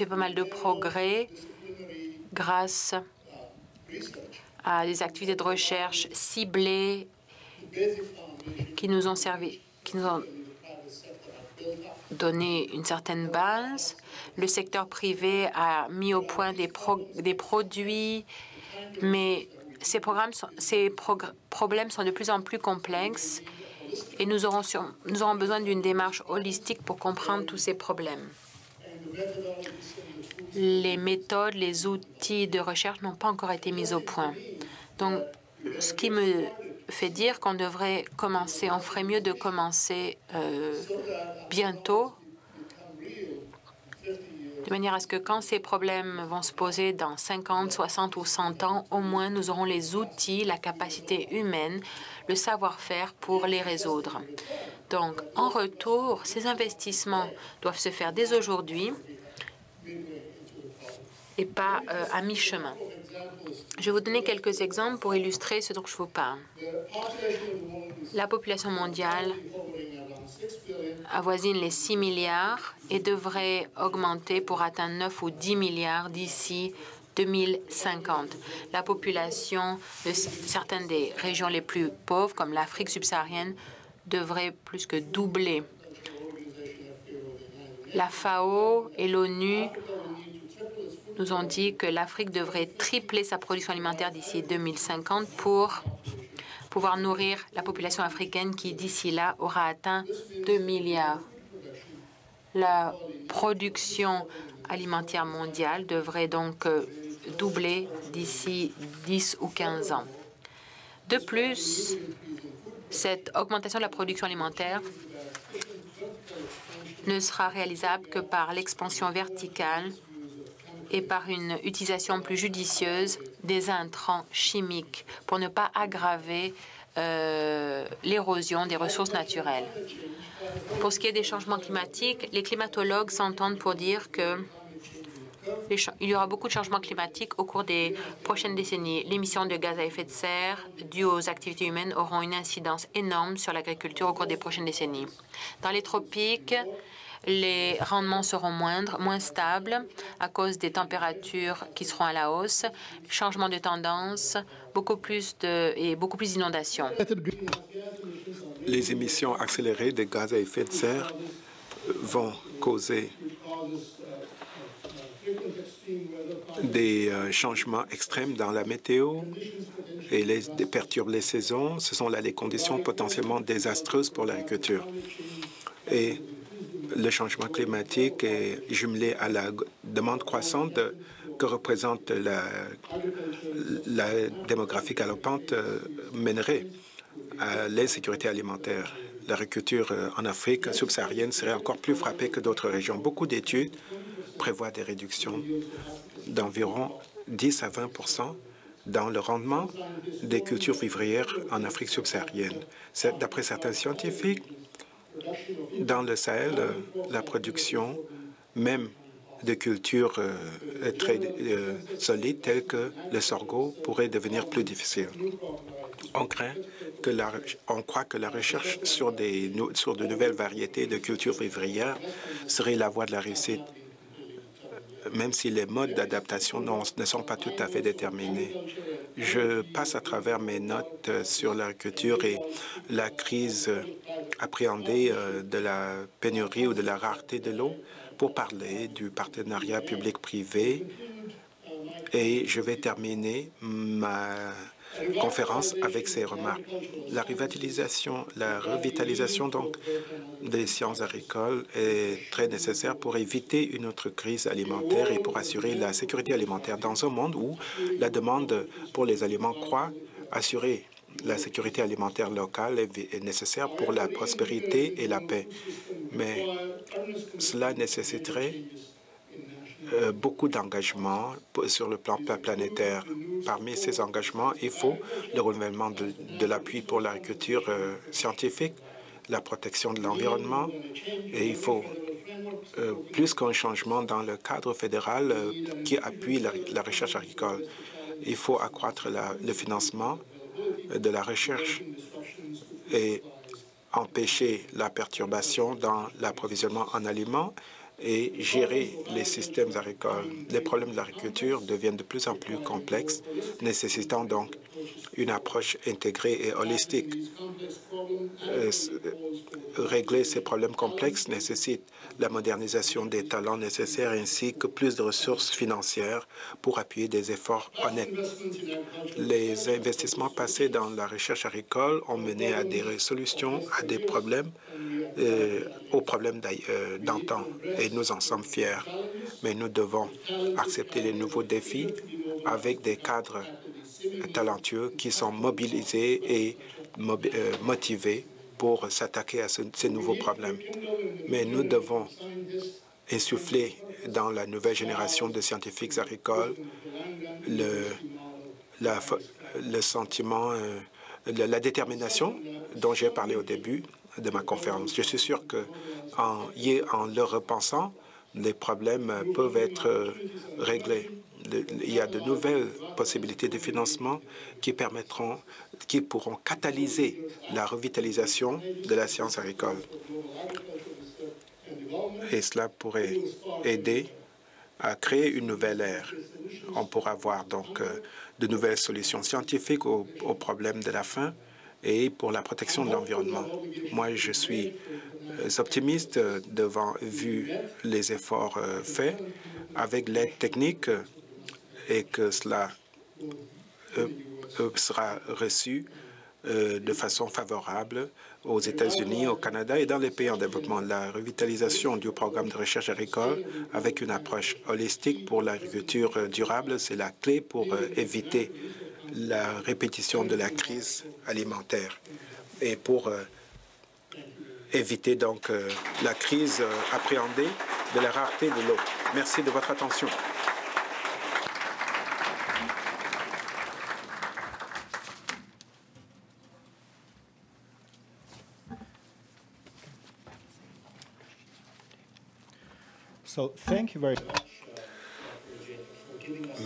pas mal de progrès grâce à des activités de recherche ciblées qui nous ont donné une certaine base. Le secteur privé a mis au point des produits, mais ces problèmes sont de plus en plus complexes et nous aurons besoin d'une démarche holistique pour comprendre tous ces problèmes. Les méthodes, les outils de recherche n'ont pas encore été mis au point. Donc, ce qui me fait dire qu'on devrait commencer, on ferait mieux de commencer bientôt, de manière à ce que quand ces problèmes vont se poser dans 50, 60 ou 100 ans, au moins nous aurons les outils, la capacité humaine, le savoir-faire pour les résoudre. Donc, en retour, ces investissements doivent se faire dès aujourd'hui et pas à mi-chemin. Je vais vous donner quelques exemples pour illustrer ce dont je vous parle. La population mondiale avoisine les 6 milliards et devrait augmenter pour atteindre 9 ou 10 milliards d'ici 2050. La population de certaines des régions les plus pauvres, comme l'Afrique subsaharienne, devrait plus que doubler. La FAO et l'ONU nous ont dit que l'Afrique devrait tripler sa production alimentaire d'ici 2050 pour pouvoir nourrir la population africaine qui, d'ici là, aura atteint 2 milliards. La production alimentaire mondiale devrait donc doubler d'ici 10 ou 15 ans. De plus, cette augmentation de la production alimentaire ne sera réalisable que par l'expansion verticale et par une utilisation plus judicieuse des intrants chimiques pour ne pas aggraver l'érosion des ressources naturelles. Pour ce qui est des changements climatiques, les climatologues s'entendent pour dire qu'il y aura beaucoup de changements climatiques au cours des prochaines décennies. L'émission de gaz à effet de serre dues aux activités humaines auront une incidence énorme sur l'agriculture au cours des prochaines décennies. Dans les tropiques, les rendements seront moindres, moins stables à cause des températures qui seront à la hausse, changement de tendance, beaucoup plus d'inondations. Les émissions accélérées de gaz à effet de serre vont causer des changements extrêmes dans la météo et perturbent les saisons. Ce sont là les conditions potentiellement désastreuses pour l'agriculture. Et le changement climatique est jumelé à la demande croissante que représente la démographie galopante mènerait à l'insécurité alimentaire. L'agriculture en Afrique subsaharienne serait encore plus frappée que d'autres régions. Beaucoup d'études prévoient des réductions d'environ 10 à 20 dans le rendement des cultures vivrières en Afrique subsaharienne. D'après certains scientifiques, dans le Sahel, la production même de cultures très solides telles que le sorgho pourrait devenir plus difficile. On croit que la recherche sur de nouvelles variétés de cultures vivrières serait la voie de la réussite, même si les modes d'adaptation ne sont pas tout à fait déterminés. Je passe à travers mes notes sur l'agriculture et la crise appréhendée de la pénurie ou de la rareté de l'eau pour parler du partenariat public-privé. Et je vais terminer ma conférence avec ces remarques. La revitalisation donc des sciences agricoles est très nécessaire pour éviter une autre crise alimentaire et pour assurer la sécurité alimentaire dans un monde où la demande pour les aliments croît. Assurer la sécurité alimentaire locale est nécessaire pour la prospérité et la paix. Mais cela nécessiterait beaucoup d'engagements sur le plan planétaire. Parmi ces engagements, il faut le renouvellement de l'appui pour l'agriculture scientifique, la protection de l'environnement, et il faut plus qu'un changement dans le cadre fédéral qui appuie la recherche agricole. Il faut accroître le financement de la recherche et empêcher la perturbation dans l'approvisionnement en aliments et gérer les systèmes agricoles. Les problèmes de l'agriculture deviennent de plus en plus complexes, nécessitant donc une approche intégrée et holistique. Régler ces problèmes complexes nécessite la modernisation des talents nécessaires ainsi que plus de ressources financières pour appuyer des efforts honnêtes. Les investissements passés dans la recherche agricole ont mené à des solutions à des problèmes, aux problèmes d'antan, et nous en sommes fiers. Mais nous devons accepter les nouveaux défis avec des cadres talentueux qui sont mobilisés et motivés pour s'attaquer à ces nouveaux problèmes. Mais nous devons insuffler dans la nouvelle génération de scientifiques agricoles le sentiment, la détermination dont j'ai parlé au début de ma conférence. Je suis sûr qu'en le repensant, les problèmes peuvent être réglés. Il y a de nouvelles possibilités de financement qui pourront catalyser la revitalisation de la science agricole. Et cela pourrait aider à créer une nouvelle ère. On pourra avoir donc de nouvelles solutions scientifiques aux problèmes de la faim et pour la protection de l'environnement. Moi, je suis optimiste vu les efforts faits avec l'aide technique et que cela sera reçu de façon favorable aux États-Unis, au Canada et dans les pays en développement. La revitalisation du programme de recherche agricole avec une approche holistique pour l'agriculture durable, c'est la clé pour éviter la répétition de la crise alimentaire et pour éviter donc la crise appréhendée de la rareté de l'eau. Merci de votre attention.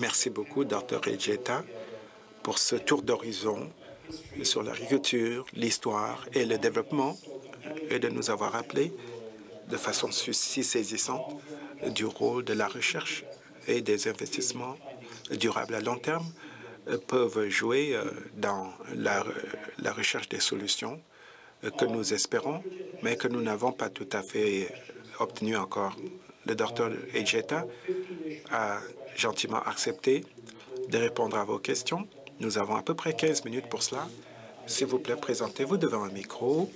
Merci beaucoup, Dr. Ejeta, pour ce tour d'horizon sur l'agriculture, l'histoire et le développement et de nous avoir rappelé de façon si saisissante du rôle de la recherche et des investissements durables à long terme peuvent jouer dans la recherche des solutions que nous espérons, mais que nous n'avons pas tout à fait obtenues encore. Le Dr. Ejeta a gentiment accepté de répondre à vos questions. Nous avons à peu près 15 minutes pour cela. S'il vous plaît, présentez-vous devant un micro,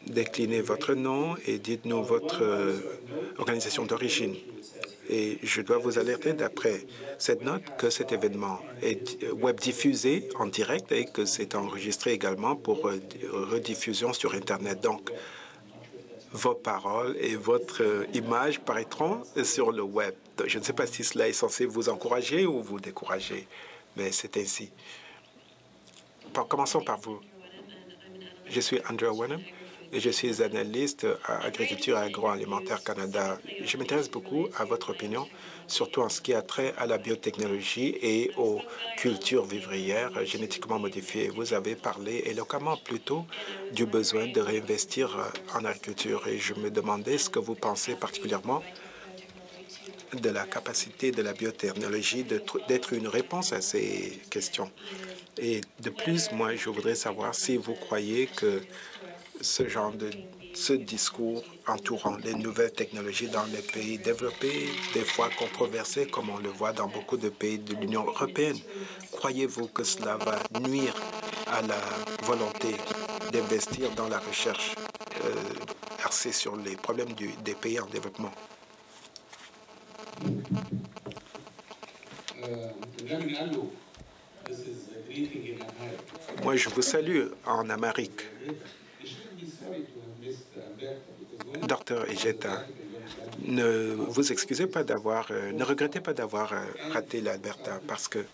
déclinez votre nom et dites-nous votre organisation d'origine. Et je dois vous alerter d'après cette note que cet événement est web diffusé en direct et que c'est enregistré également pour rediffusion sur Internet. Donc, vos paroles et votre image paraîtront sur le web. Je ne sais pas si cela est censé vous encourager ou vous décourager, mais c'est ainsi. Commençons par vous. Je suis Andrew Wenham et je suis analyste à Agriculture et Agroalimentaire Canada. Je m'intéresse beaucoup à votre opinion, surtout en ce qui a trait à la biotechnologie et aux cultures vivrières génétiquement modifiées. Vous avez parlé éloquemment plutôt du besoin de réinvestir en agriculture et je me demandais ce que vous pensez particulièrement de la capacité de la biotechnologie d'être une réponse à ces questions. Et de plus, moi, je voudrais savoir si vous croyez que ce discours entourant les nouvelles technologies dans les pays développés, des fois controversés, comme on le voit dans beaucoup de pays de l'Union européenne, croyez-vous que cela va nuire à la volonté d'investir dans la recherche axée sur les problèmes des pays en développement? Moi, je vous salue en Amérique. Dr. Ejeta, ne vous excusez pas d'avoir, ne regrettez pas d'avoir raté l'Alberta parce que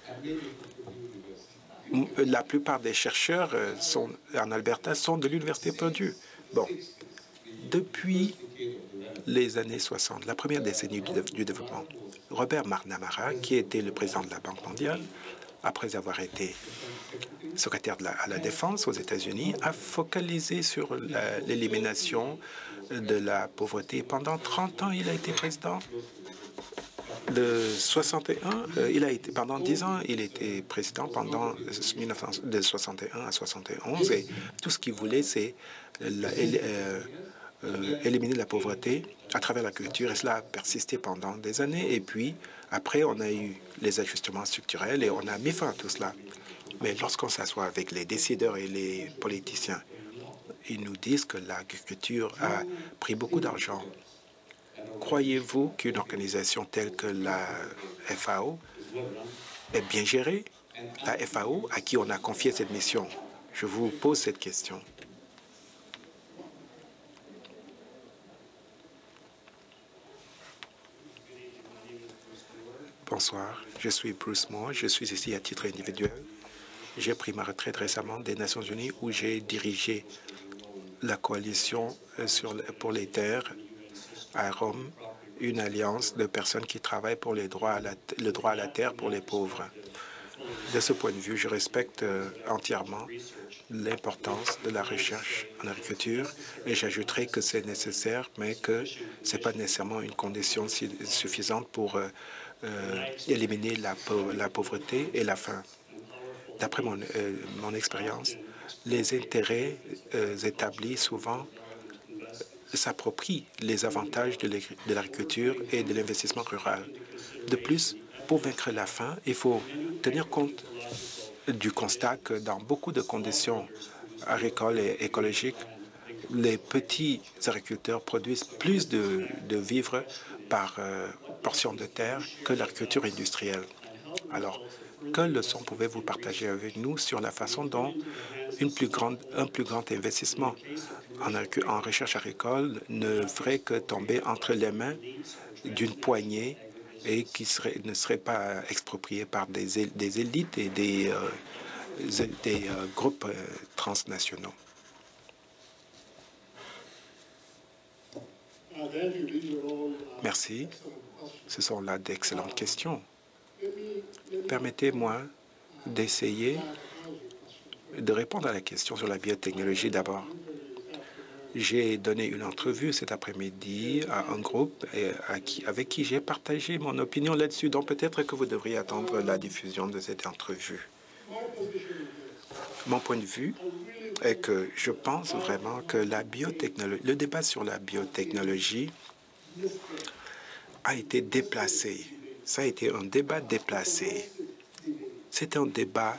la plupart des chercheurs en Alberta sont de l'Université Purdue. Bon, depuis les années 60, la première décennie du développement, Robert McNamara, qui était le président de la Banque mondiale, après avoir été secrétaire à la Défense aux États-Unis, a focalisé sur l'élimination de la pauvreté. Pendant 30 ans, il a été président. Pendant 10 ans, il était président pendant de 61 à 71. Et tout ce qu'il voulait, c'est éliminer la pauvreté à travers la culture. Et cela a persisté pendant des années. Et puis, après, on a eu les ajustements structurels et on a mis fin à tout cela. Mais lorsqu'on s'assoit avec les décideurs et les politiciens, ils nous disent que l'agriculture a pris beaucoup d'argent. Croyez-vous qu'une organisation telle que la FAO est bien gérée? La FAO, à qui on a confié cette mission? Je vous pose cette question. Bonsoir, je suis Bruce Moore, je suis ici à titre individuel. J'ai pris ma retraite récemment des Nations Unies où j'ai dirigé la coalition pour les terres à Rome, une alliance de personnes qui travaillent pour le droit à la terre pour les pauvres. De ce point de vue, je respecte entièrement l'importance de la recherche en agriculture et j'ajouterai que c'est nécessaire, mais que ce n'est pas nécessairement une condition suffisante pour éliminer la pauvreté et la faim. D'après mon expérience, les intérêts établis souvent s'approprient les avantages de l'agriculture et de l'investissement rural. De plus, pour vaincre la faim, il faut tenir compte du constat que dans beaucoup de conditions agricoles et écologiques, les petits agriculteurs produisent plus de vivres par portion de terre que l'agriculture industrielle. Alors, quelle leçon pouvez-vous partager avec nous sur la façon dont un plus grand investissement en recherche agricole ne ferait que tomber entre les mains d'une poignée et qui ne serait pas exproprié par des élites et des groupes transnationaux? Merci. Ce sont là d'excellentes questions. Permettez-moi d'essayer de répondre à la question sur la biotechnologie d'abord. J'ai donné une entrevue cet après-midi à un groupe avec qui j'ai partagé mon opinion là-dessus. Donc peut-être que vous devriez attendre la diffusion de cette entrevue. Mon point de vue est que je pense vraiment que le débat sur la biotechnologie a été déplacé. Ça a été un débat déplacé. C'est un débat,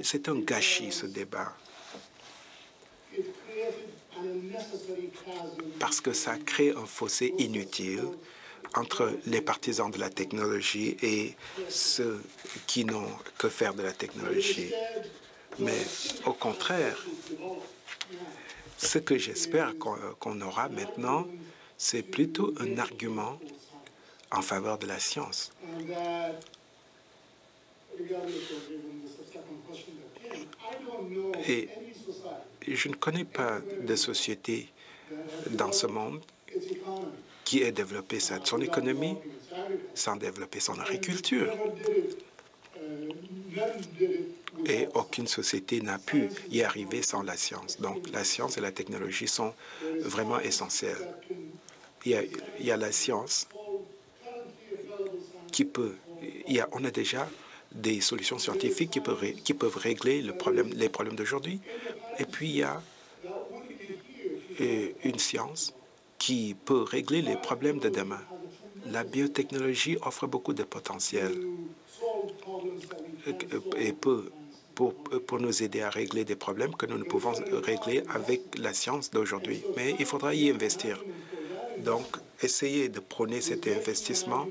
c'est un gâchis, ce débat. Parce que ça crée un fossé inutile entre les partisans de la technologie et ceux qui n'ont que faire de la technologie. Mais au contraire, ce que j'espère qu'on aura maintenant, c'est plutôt un argument en faveur de la science. Et je ne connais pas de société dans ce monde qui ait développé son économie sans développer son agriculture. Et aucune société n'a pu y arriver sans la science. Donc la science et la technologie sont vraiment essentielles. Il y a la science on a déjà des solutions scientifiques qui peuvent régler les problèmes d'aujourd'hui. Et puis, il y a une science qui peut régler les problèmes de demain. La biotechnologie offre beaucoup de potentiel et pour nous aider à régler des problèmes que nous ne pouvons régler avec la science d'aujourd'hui. Mais il faudra y investir. Donc, essayez de prôner cet investissement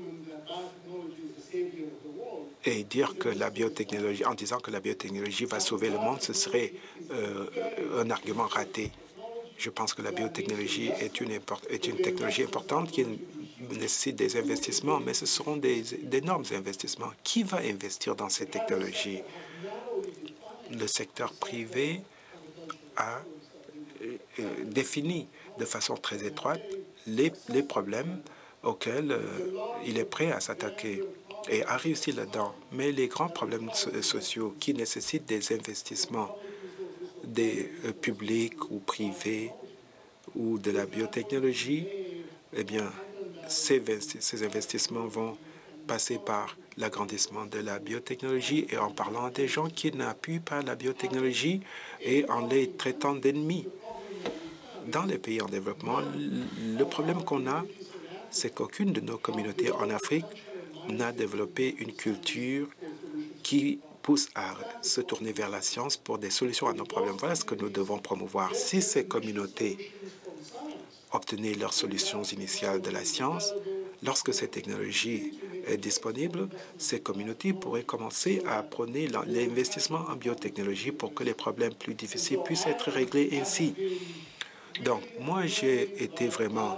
et dire que la biotechnologie, en disant que la biotechnologie va sauver le monde, ce serait un argument raté. Je pense que la biotechnologie est une technologie importante qui nécessite des investissements, mais ce seront d'énormes investissements. Qui va investir dans ces technologies? Le secteur privé a défini de façon très étroite les problèmes auxquels il est prêt à s'attaquer et a réussi là-dedans. Mais les grands problèmes sociaux qui nécessitent des investissements, des publics ou privés, ou de la biotechnologie, eh bien, ces investissements vont passer par l'agrandissement de la biotechnologie et en parlant à des gens qui n'appuient pas la biotechnologie et en les traitant d'ennemis. Dans les pays en développement, le problème qu'on a, c'est qu'aucune de nos communautés en Afrique n'a développé une culture qui pousse à se tourner vers la science pour des solutions à nos problèmes. Voilà ce que nous devons promouvoir. Si ces communautés obtenaient leurs solutions initiales de la science, lorsque cette technologie est disponible, ces communautés pourraient commencer à prôner l'investissement en biotechnologie pour que les problèmes plus difficiles puissent être réglés ainsi. Donc, moi, j'ai été vraiment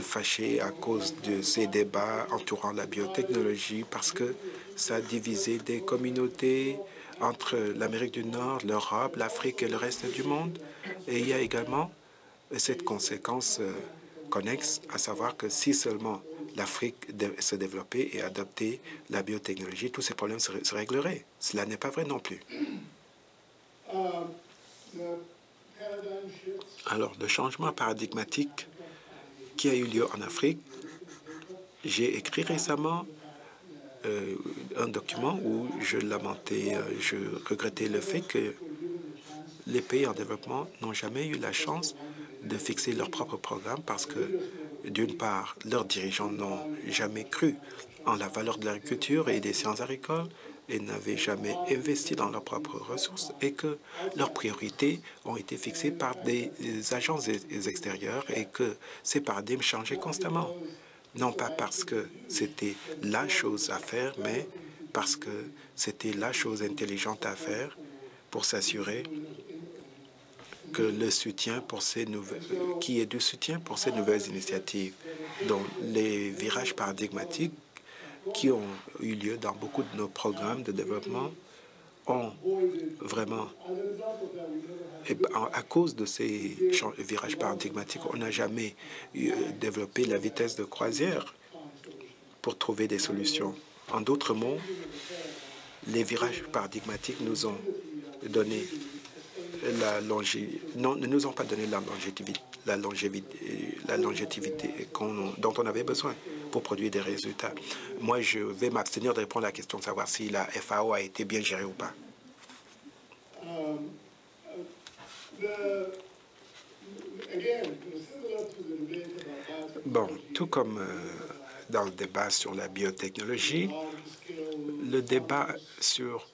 fâché à cause de ces débats entourant la biotechnologie parce que ça a divisé des communautés entre l'Amérique du Nord, l'Europe, l'Afrique et le reste du monde. Et il y a également cette conséquence connexe, à savoir que si seulement l'Afrique se développait et adoptait la biotechnologie, tous ces problèmes se régleraient. Cela n'est pas vrai non plus. Alors, le changement paradigmatique qui a eu lieu en Afrique, j'ai écrit récemment un document où je lamentais, je regrettais le fait que les pays en développement n'ont jamais eu la chance de fixer leur propre programme parce que, d'une part, leurs dirigeants n'ont jamais cru en la valeur de l'agriculture et des sciences agricoles et n'avaient jamais investi dans leurs propres ressources et que leurs priorités ont été fixées par des agences extérieures et que ces paradigmes changeaient constamment. Non pas parce que c'était la chose à faire, mais parce que c'était la chose intelligente à faire pour s'assurer que le soutien pour ces qu'il y ait du soutien pour ces nouvelles initiatives. Donc, les virages paradigmatiques qui ont eu lieu dans beaucoup de nos programmes de développement ont vraiment, à cause de ces virages paradigmatiques, on n'a jamais développé la vitesse de croisière pour trouver des solutions. En d'autres mots, les virages paradigmatiques nous ont donné ne nous ont pas donné la longévité dont on avait besoin pour produire des résultats. Moi, je vais m'abstenir de répondre à la question de savoir si la FAO a été bien gérée ou pas. Bon, tout comme dans le débat sur la biotechnologie, le débat sur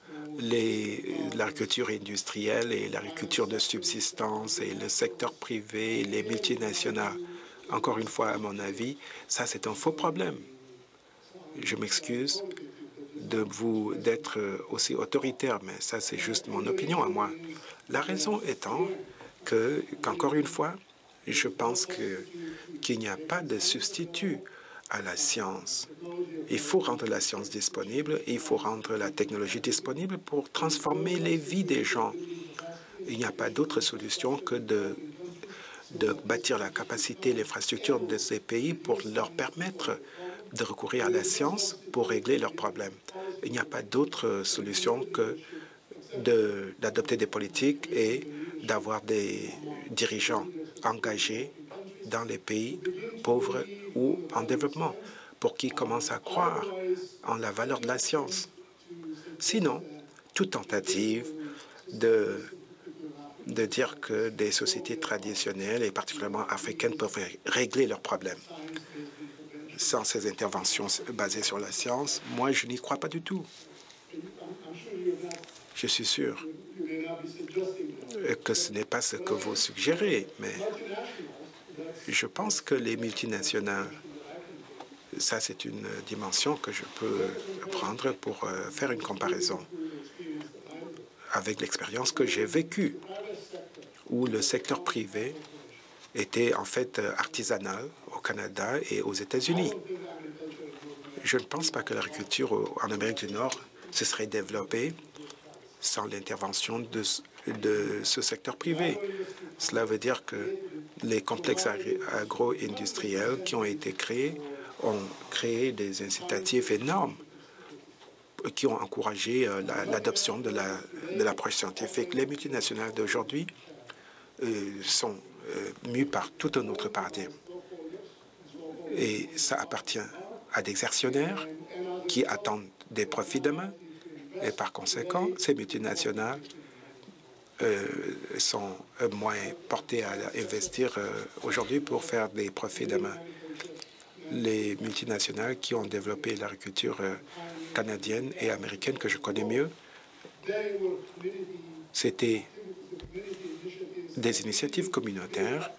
l'agriculture industrielle et l'agriculture de subsistance et le secteur privé, les multinationales. Encore une fois, à mon avis, ça, c'est un faux problème. Je m'excuse d'être aussi autoritaire, mais ça, c'est juste mon opinion à moi. La raison étant qu'encore une fois, je pense qu'il n'y a pas de substitut à la science. Il faut rendre la science disponible et il faut rendre la technologie disponible pour transformer les vies des gens. Il n'y a pas d'autre solution que de bâtir la capacité, l'infrastructure de ces pays pour leur permettre de recourir à la science pour régler leurs problèmes. Il n'y a pas d'autre solution que d'adopter des politiques et d'avoir des dirigeants engagés dans les pays pauvres ou en développement pour qu'ils commencent à croire en la valeur de la science. Sinon, toute tentative de dire que des sociétés traditionnelles et particulièrement africaines peuvent régler leurs problèmes sans ces interventions basées sur la science, moi, je n'y crois pas du tout. Je suis sûr que ce n'est pas ce que vous suggérez, mais je pense que les multinationales, ça c'est une dimension que je peux prendre pour faire une comparaison avec l'expérience que j'ai vécue, où le secteur privé était en fait artisanal au Canada et aux États-Unis. Je ne pense pas que l'agriculture en Amérique du Nord se serait développée sans l'intervention de ce secteur privé. Cela veut dire que les complexes agro-industriels qui ont été créés ont créé des incitatifs énormes qui ont encouragé l'adoption de l'approche scientifique. Les multinationales d'aujourd'hui sont mue par tout un autre paradigme. Et ça appartient à des actionnaires qui attendent des profits demain. Et par conséquent, ces multinationales sont moins portées à investir aujourd'hui pour faire des profits demain. Les multinationales qui ont développé l'agriculture canadienne et américaine, que je connais mieux, c'était des initiatives communautaires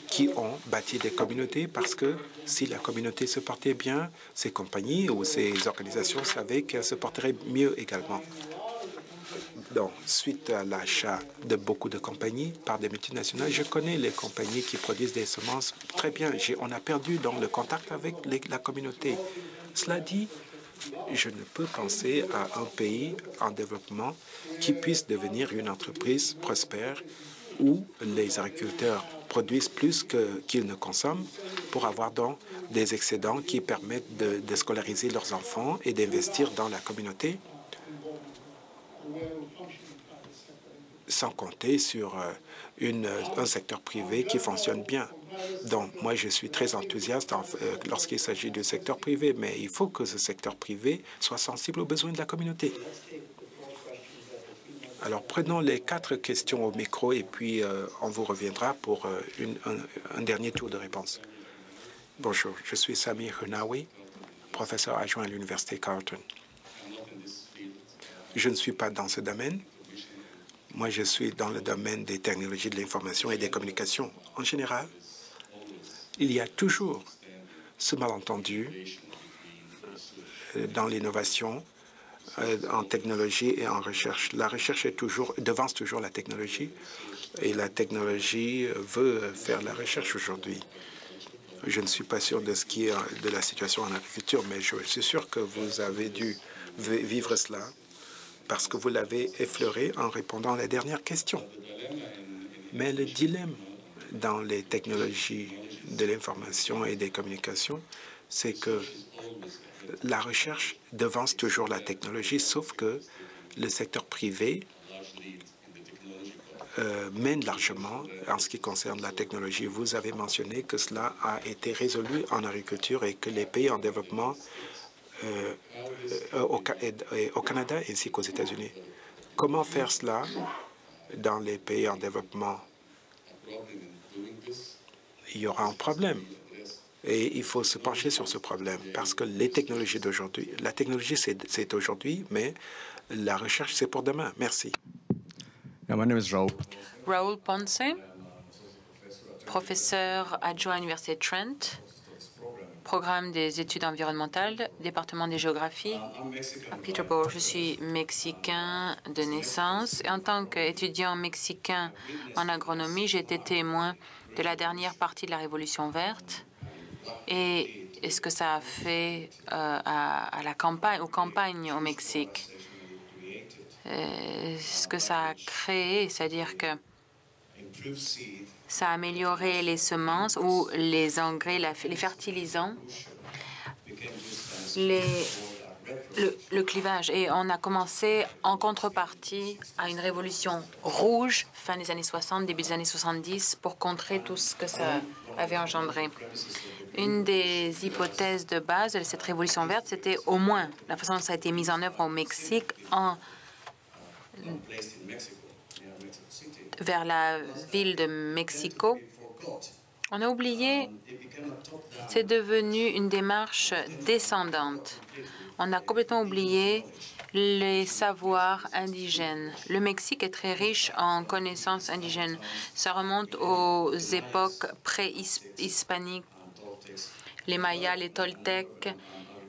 qui ont bâti des communautés parce que si la communauté se portait bien, ces compagnies ou ces organisations savaient qu'elles se porteraient mieux également. Donc, suite à l'achat de beaucoup de compagnies par des multinationales, je connais les compagnies qui produisent des semences très bien. On a perdu donc le contact avec la communauté. Cela dit, je ne peux penser à un pays en développement qui puisse devenir une entreprise prospère où les agriculteurs produisent plus qu'ils ne consomment pour avoir donc des excédents qui permettent de scolariser leurs enfants et d'investir dans la communauté, sans compter sur un secteur privé qui fonctionne bien. Donc, moi, je suis très enthousiaste lorsqu'il s'agit du secteur privé, mais il faut que ce secteur privé soit sensible aux besoins de la communauté. Alors, prenons les 4 questions au micro et puis on vous reviendra pour un dernier tour de réponse. Bonjour, je suis Sami Hunawi, professeur adjoint à l'Université Carleton. Je ne suis pas dans ce domaine. Moi, je suis dans le domaine des technologies de l'information et des communications. En général, il y a toujours ce malentendu dans l'innovation, en technologie et en recherche. La recherche devance toujours la technologie et la technologie veut faire la recherche aujourd'hui. Je ne suis pas sûr de ce qui est de la situation en agriculture, mais je suis sûr que vous avez dû vivre cela parce que vous l'avez effleuré en répondant à la dernière question. Mais le dilemme dans les technologies de l'information et des communications, c'est que la recherche devance toujours la technologie, sauf que le secteur privé mène largement en ce qui concerne la technologie. Vous avez mentionné que cela a été résolu en agriculture et que les pays en développement au Canada ainsi qu'aux États-Unis. Comment faire cela dans les pays en développement? Il y aura un problème. Et il faut se pencher sur ce problème parce que les technologies d'aujourd'hui, la technologie c'est aujourd'hui, mais la recherche c'est pour demain. Merci. Yeah, my name is Raoul. Raoul Ponce, professeur adjoint à l'Université Trent, programme des études environnementales, département des géographies à Peterborough. Je suis mexicain de naissance et en tant qu'étudiant mexicain en agronomie, j'ai été témoin de la dernière partie de la Révolution verte et ce que ça a fait à la campagne, aux campagnes au Mexique. Ce que ça a créé, c'est-à-dire que ça a amélioré les semences ou les engrais, les fertilisants, le clivage. Et on a commencé en contrepartie à une révolution rouge, fin des années 60, début des années 70, pour contrer tout ce que ça avait engendré. Une des hypothèses de base de cette révolution verte, c'était au moins la façon dont ça a été mis en œuvre au Mexique vers la ville de Mexico. On a oublié, c'est devenu une démarche descendante. On a complètement oublié les savoirs indigènes. Le Mexique est très riche en connaissances indigènes. Ça remonte aux époques pré-hispaniques. Les Mayas, les Toltecs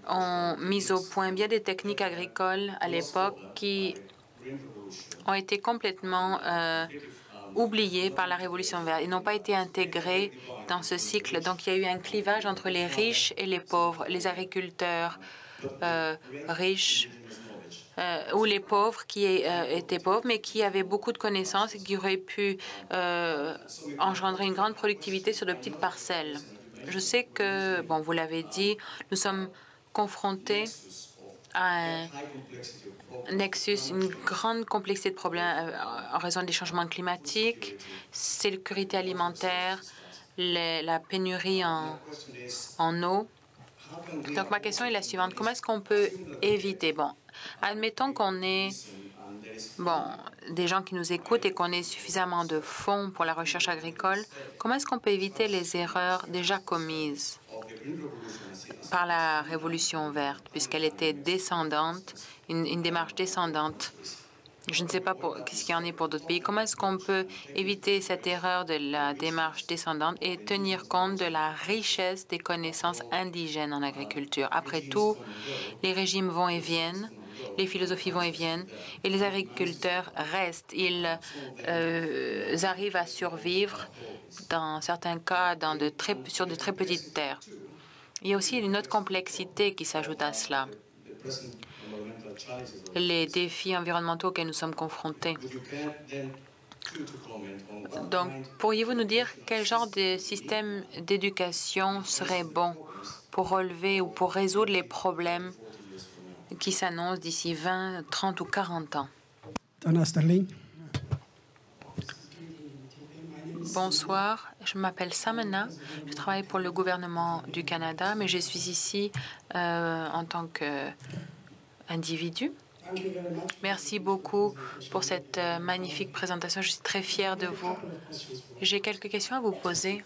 ont mis au point bien des techniques agricoles à l'époque qui ont été complètement oubliés par la Révolution verte. Ils n'ont pas été intégrés dans ce cycle. Donc, il y a eu un clivage entre les riches et les pauvres, les agriculteurs riches ou les pauvres qui étaient pauvres, mais qui avaient beaucoup de connaissances et qui auraient pu engendrer une grande productivité sur de petites parcelles. Je sais que, bon, vous l'avez dit, nous sommes confrontés un nexus, une grande complexité de problèmes en raison des changements climatiques, sécurité alimentaire, la pénurie en eau. Donc, ma question est la suivante. Comment est-ce qu'on peut éviter? Bon, admettons qu'on ait des gens qui nous écoutent et qu'on ait suffisamment de fonds pour la recherche agricole. Comment est-ce qu'on peut éviter les erreurs déjà commises par la Révolution verte, puisqu'elle était descendante, une démarche descendante? Je ne sais pas qu'est-ce qu'il y en est pour d'autres pays. Comment est-ce qu'on peut éviter cette erreur de la démarche descendante et tenir compte de la richesse des connaissances indigènes en agriculture? Après tout, les régimes vont et viennent, les philosophies vont et viennent, et les agriculteurs restent. Ils arrivent à survivre, dans certains cas, sur de très petites terres. Il y a aussi une autre complexité qui s'ajoute à cela. Les défis environnementaux auxquels nous sommes confrontés. Donc, pourriez-vous nous dire quel genre de système d'éducation serait bon pour relever ou pour résoudre les problèmes qui s'annoncent d'ici 20, 30 ou 40 ans? Bonsoir, je m'appelle Samena. Je travaille pour le gouvernement du Canada, mais je suis ici en tant qu'individu. Merci beaucoup pour cette magnifique présentation. Je suis très fière de vous. J'ai quelques questions à vous poser.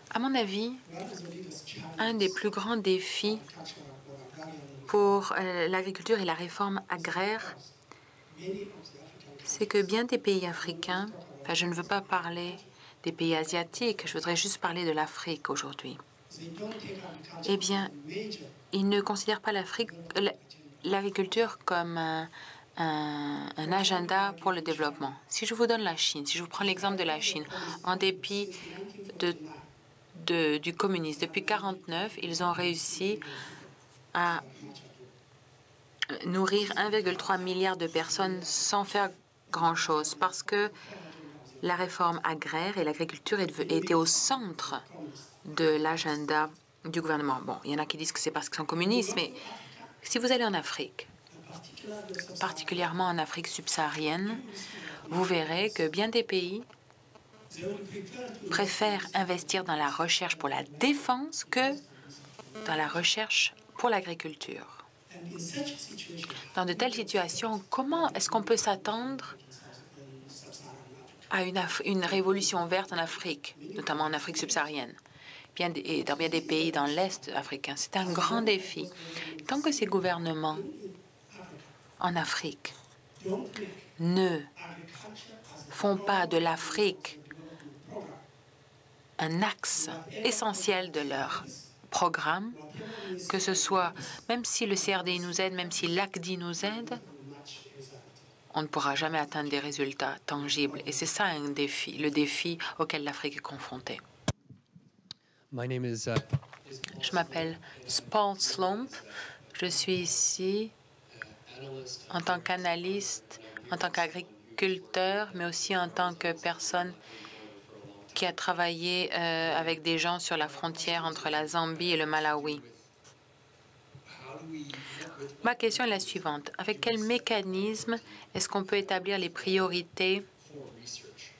À mon avis, un des plus grands défis pour l'agriculture et la réforme agraire, c'est que bien des pays africains, je ne veux pas parler des pays asiatiques, je voudrais juste parler de l'Afrique aujourd'hui. Eh bien, ils ne considèrent pas l'agriculture comme un agenda pour le développement. Si je vous donne la Chine, si je vous prends l'exemple de la Chine, en dépit du communisme, depuis 1949, ils ont réussi à nourrir 1,3 milliard de personnes sans faire grand-chose, parce que la réforme agraire et l'agriculture étaient au centre de l'agenda du gouvernement. Bon, il y en a qui disent que c'est parce qu'ils sont communistes, mais si vous allez en Afrique, particulièrement en Afrique subsaharienne, vous verrez que bien des pays préfèrent investir dans la recherche pour la défense que dans la recherche pour l'agriculture. Dans de telles situations, comment est-ce qu'on peut s'attendre à une révolution verte en Afrique, notamment en Afrique subsaharienne, et dans bien des pays dans l'Est africain? C'est un grand défi. Tant que ces gouvernements en Afrique ne font pas de l'Afrique un axe essentiel de leur programme, que ce soit, même si le CRDI nous aide, même si l'ACDI nous aide, on ne pourra jamais atteindre des résultats tangibles. Et c'est ça un défi, le défi auquel l'Afrique est confrontée. Je m'appelle Paul Slomp. Je suis ici en tant qu'analyste, en tant qu'agriculteur, mais aussi en tant que personne qui a travaillé avec des gens sur la frontière entre la Zambie et le Malawi. Ma question est la suivante. Avec quel mécanisme est-ce qu'on peut établir les priorités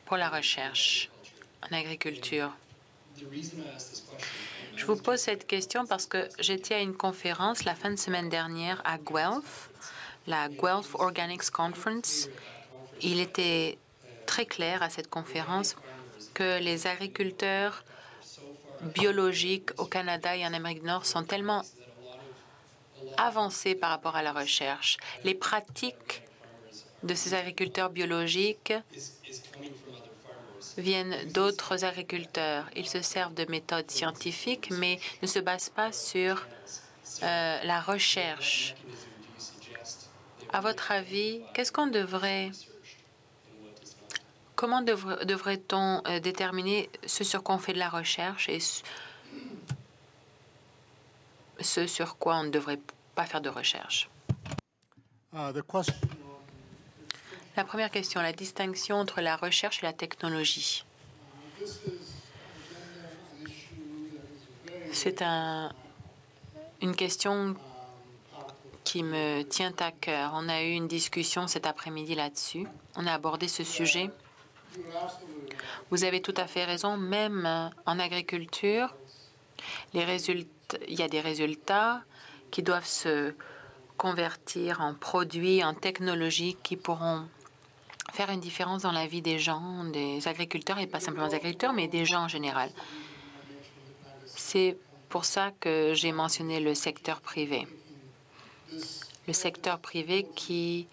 pour la recherche en agriculture? Je vous pose cette question parce que j'étais à une conférence la fin de semaine dernière à Guelph, la Guelph Organics Conference. Il était très clair à cette conférence que les agriculteurs biologiques au Canada et en Amérique du Nord sont tellement avancés par rapport à la recherche. Les pratiques de ces agriculteurs biologiques viennent d'autres agriculteurs. Ils se servent de méthodes scientifiques, mais ne se basent pas sur la recherche. À votre avis, comment devrait-on déterminer ce sur quoi on fait de la recherche et ce sur quoi on ne devrait pas faire de recherche? La première question, la distinction entre la recherche et la technologie. C'est une question qui me tient à cœur. On a eu une discussion cet après-midi là-dessus. On a abordé ce sujet. Vous avez tout à fait raison. Même en agriculture, il y a des résultats qui doivent se convertir en produits, en technologies qui pourront faire une différence dans la vie des gens, des agriculteurs, et pas simplement des agriculteurs, mais des gens en général. C'est pour ça que j'ai mentionné le secteur privé. Le secteur privé qui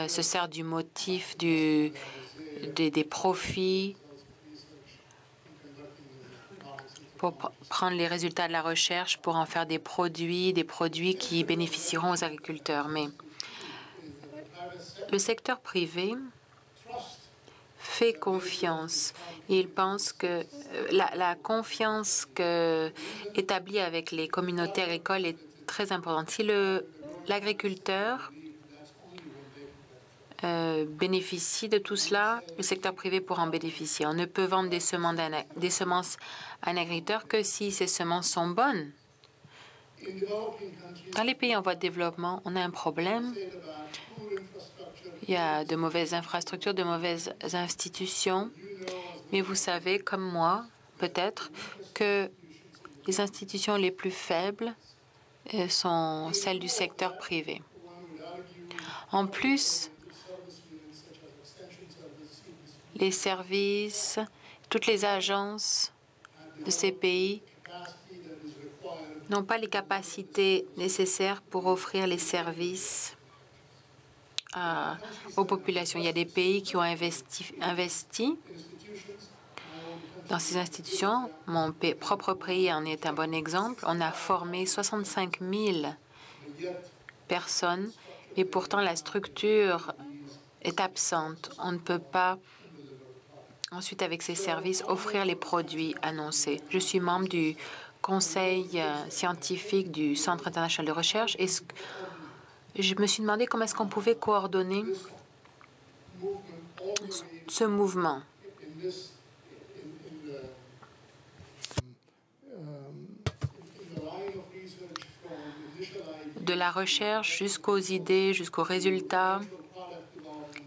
se sert du motif des profits pour prendre les résultats de la recherche, pour en faire des produits qui bénéficieront aux agriculteurs. Mais le secteur privé fait confiance. Il pense que la confiance établie avec les communautés agricoles est très importante. Si l'agriculteur bénéficie de tout cela, le secteur privé pourra en bénéficier. On ne peut vendre des semences à un agriculteur que si ces semences sont bonnes. Dans les pays en voie de développement, on a un problème. Il y a de mauvaises infrastructures, de mauvaises institutions. Mais vous savez, comme moi, peut-être, que les institutions les plus faibles sont celles du secteur privé. En plus, les services, toutes les agences de ces pays n'ont pas les capacités nécessaires pour offrir les services aux populations. Il y a des pays qui ont investi dans ces institutions. Mon propre pays en est un bon exemple. On a formé 65 000 personnes, et pourtant la structure est absente. On ne peut pas, ensuite, avec ces services, offrir les produits annoncés. Je suis membre du conseil scientifique du Centre international de recherche et je me suis demandé comment est-ce qu'on pouvait coordonner ce mouvement. De la recherche jusqu'aux idées, jusqu'aux résultats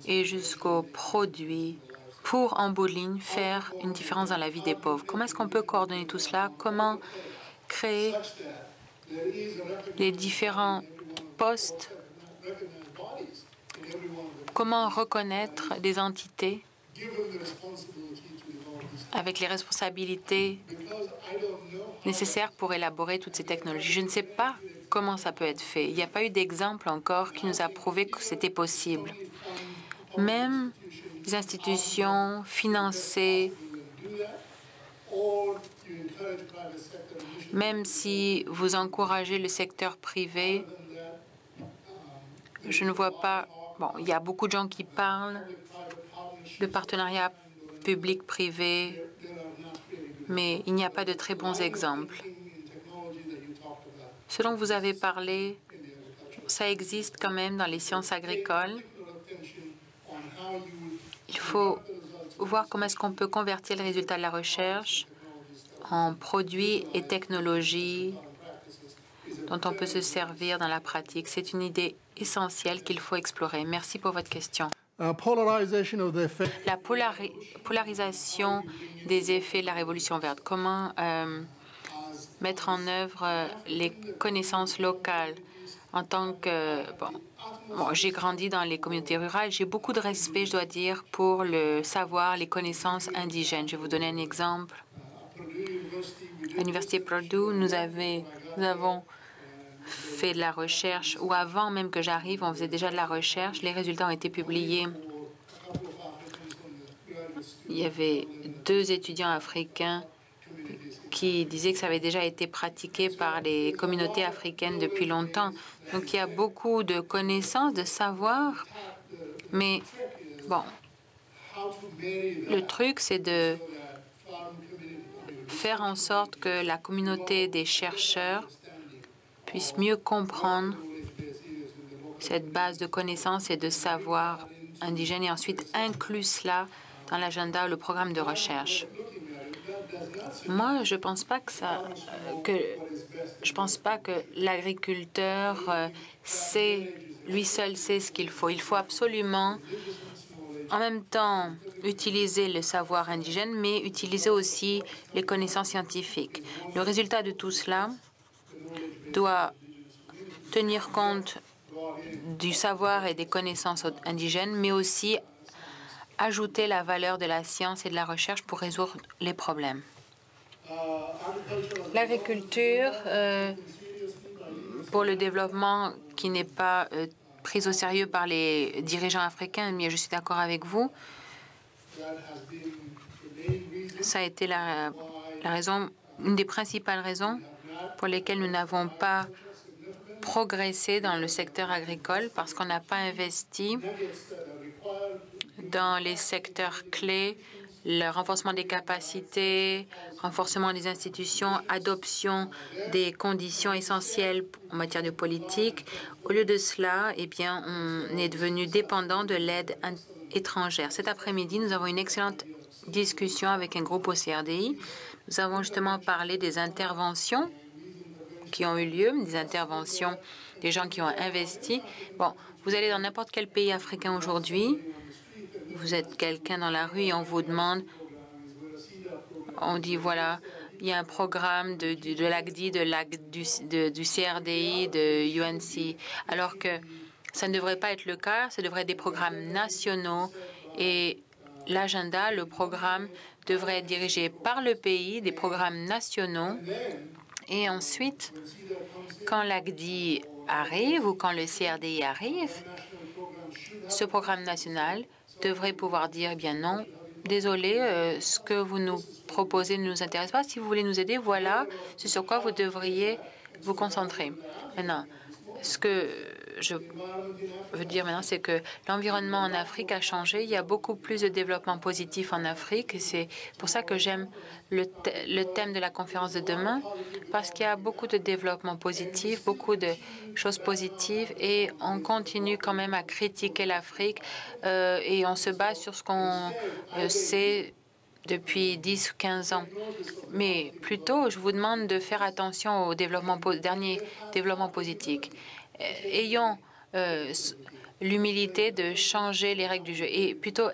et jusqu'aux produits pour, en bout de ligne, faire une différence dans la vie des pauvres. Comment est-ce qu'on peut coordonner tout cela? Comment créer les différents postes? Comment reconnaître des entités avec les responsabilités nécessaires pour élaborer toutes ces technologies? Je ne sais pas comment ça peut être fait. Il n'y a pas eu d'exemple encore qui nous a prouvé que c'était possible. Même les institutions financées, même si vous encouragez le secteur privé, je ne vois pas. Bon, il y a beaucoup de gens qui parlent de partenariat public-privé, mais il n'y a pas de très bons exemples. Ce dont vous avez parlé, ça existe quand même dans les sciences agricoles. Il faut voir comment est-ce qu'on peut convertir les résultats de la recherche en produits et technologies dont on peut se servir dans la pratique. C'est une idée essentielle qu'il faut explorer. Merci pour votre question. La polarisation des effets de la révolution verte. Comment mettre en œuvre les connaissances locales en tant que... Bon, j'ai grandi dans les communautés rurales. J'ai beaucoup de respect, je dois dire, pour le savoir, les connaissances indigènes. Je vais vous donner un exemple. À l'Université Purdue, nous avons fait de la recherche, ou avant même que j'arrive, on faisait déjà de la recherche. Les résultats ont été publiés. Il y avait 2 étudiants africains qui disaient que ça avait déjà été pratiqué par les communautés africaines depuis longtemps. Donc, il y a beaucoup de connaissances, de savoir, mais bon, le truc, c'est de faire en sorte que la communauté des chercheurs puisse mieux comprendre cette base de connaissances et de savoir indigènes et ensuite inclure cela dans l'agenda ou le programme de recherche. Moi, je pense pas que l'agriculteur lui seul sait ce qu'il faut. Il faut absolument, en même temps, utiliser le savoir indigène, mais utiliser aussi les connaissances scientifiques. Le résultat de tout cela doit tenir compte du savoir et des connaissances indigènes, mais aussi ajouter la valeur de la science et de la recherche pour résoudre les problèmes. L'agriculture, pour le développement qui n'est pas prise au sérieux par les dirigeants africains, mais je suis d'accord avec vous, ça a été la raison, une des principales raisons pour lesquelles nous n'avons pas progressé dans le secteur agricole, parce qu'on n'a pas investi dans les secteurs clés, le renforcement des capacités, renforcement des institutions, adoption des conditions essentielles en matière de politique. Au lieu de cela, eh bien, on est devenu dépendant de l'aide étrangère. Cet après-midi, nous avons une excellente discussion avec un groupe au CRDI. Nous avons justement parlé des interventions qui ont eu lieu, des interventions des gens qui ont investi. Bon, vous allez dans n'importe quel pays africain aujourd'hui, vous êtes quelqu'un dans la rue et on vous demande, on dit voilà, il y a un programme de l'ACDI, du CRDI, de UNC, alors que ça ne devrait pas être le cas, ça devrait être des programmes nationaux et l'agenda, le programme devrait être dirigé par le pays, des programmes nationaux. Et ensuite, quand l'ACDI arrive ou quand le CRDI arrive, ce programme national devrait pouvoir dire, eh bien non, désolé, ce que vous nous proposez ne nous intéresse pas. Si vous voulez nous aider, voilà ce sur quoi vous devriez vous concentrer. Maintenant, ce que je veux dire maintenant, c'est que l'environnement en Afrique a changé. Il y a beaucoup plus de développement positif en Afrique. Et c'est pour ça que j'aime le thème de la conférence de demain, parce qu'il y a beaucoup de développement positif, beaucoup de choses positives, et on continue quand même à critiquer l'Afrique et on se base sur ce qu'on sait depuis 10 ou 15 ans. Mais plutôt, je vous demande de faire attention au dernier développement positif. Ayons l'humilité de changer les règles du jeu et plutôt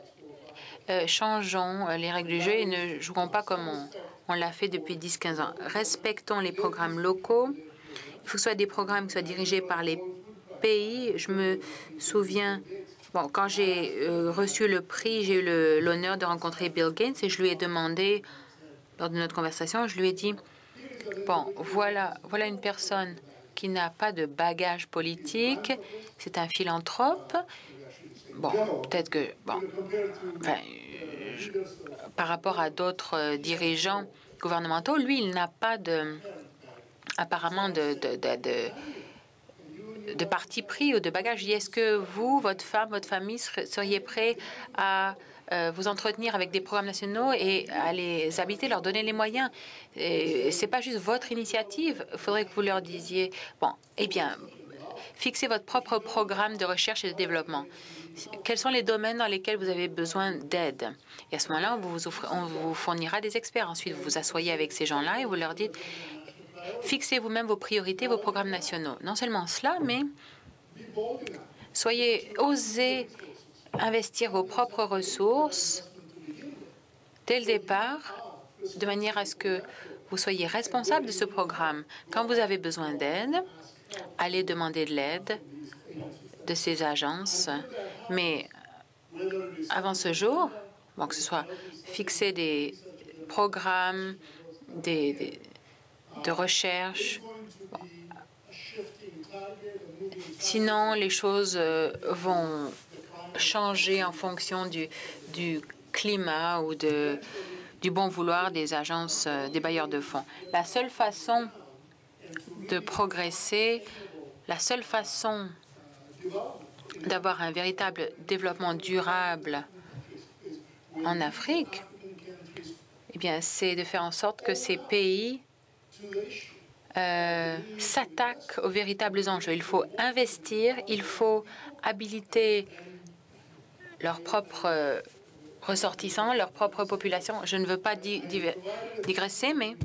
changeons les règles du jeu et ne jouons pas comme on l'a fait depuis 10-15 ans. Respectons les programmes locaux. Il faut que ce soit des programmes qui soient dirigés par les pays. Je me souviens, bon, quand j'ai reçu le prix, j'ai eu l'honneur de rencontrer Bill Gates et je lui ai demandé, lors de notre conversation, je lui ai dit, bon, voilà une personne qui n'a pas de bagage politique, c'est un philanthrope. Bon, peut-être que, bon, enfin, par rapport à d'autres dirigeants gouvernementaux, lui, il n'a pas apparemment de parti pris ou de bagage. Est-ce que vous, votre femme, votre famille seriez prêts à vous entretenir avec des programmes nationaux et à les habiter, leur donner les moyens? C'est pas juste votre initiative. Il faudrait que vous leur disiez, bon, eh bien, fixez votre propre programme de recherche et de développement. Quels sont les domaines dans lesquels vous avez besoin d'aide? Et à ce moment-là, on vous fournira des experts. Ensuite, vous vous asseyez avec ces gens-là et vous leur dites, fixez vous-même vos priorités, vos programmes nationaux. Non seulement cela, mais osez investir vos propres ressources dès le départ, de manière à ce que vous soyez responsable de ce programme. Quand vous avez besoin d'aide, allez demander de l'aide de ces agences. Mais avant ce jour, bon, que ce soit fixer des programmes, de recherche. Bon. Sinon, les choses vont changer en fonction du climat ou du bon vouloir des agences, des bailleurs de fonds. La seule façon de progresser, la seule façon d'avoir un véritable développement durable en Afrique, eh bien, c'est de faire en sorte que ces pays s'attaquent aux véritables enjeux. Il faut investir, il faut habiliter leurs propres ressortissants, leur propre population. Je ne veux pas digresser, mais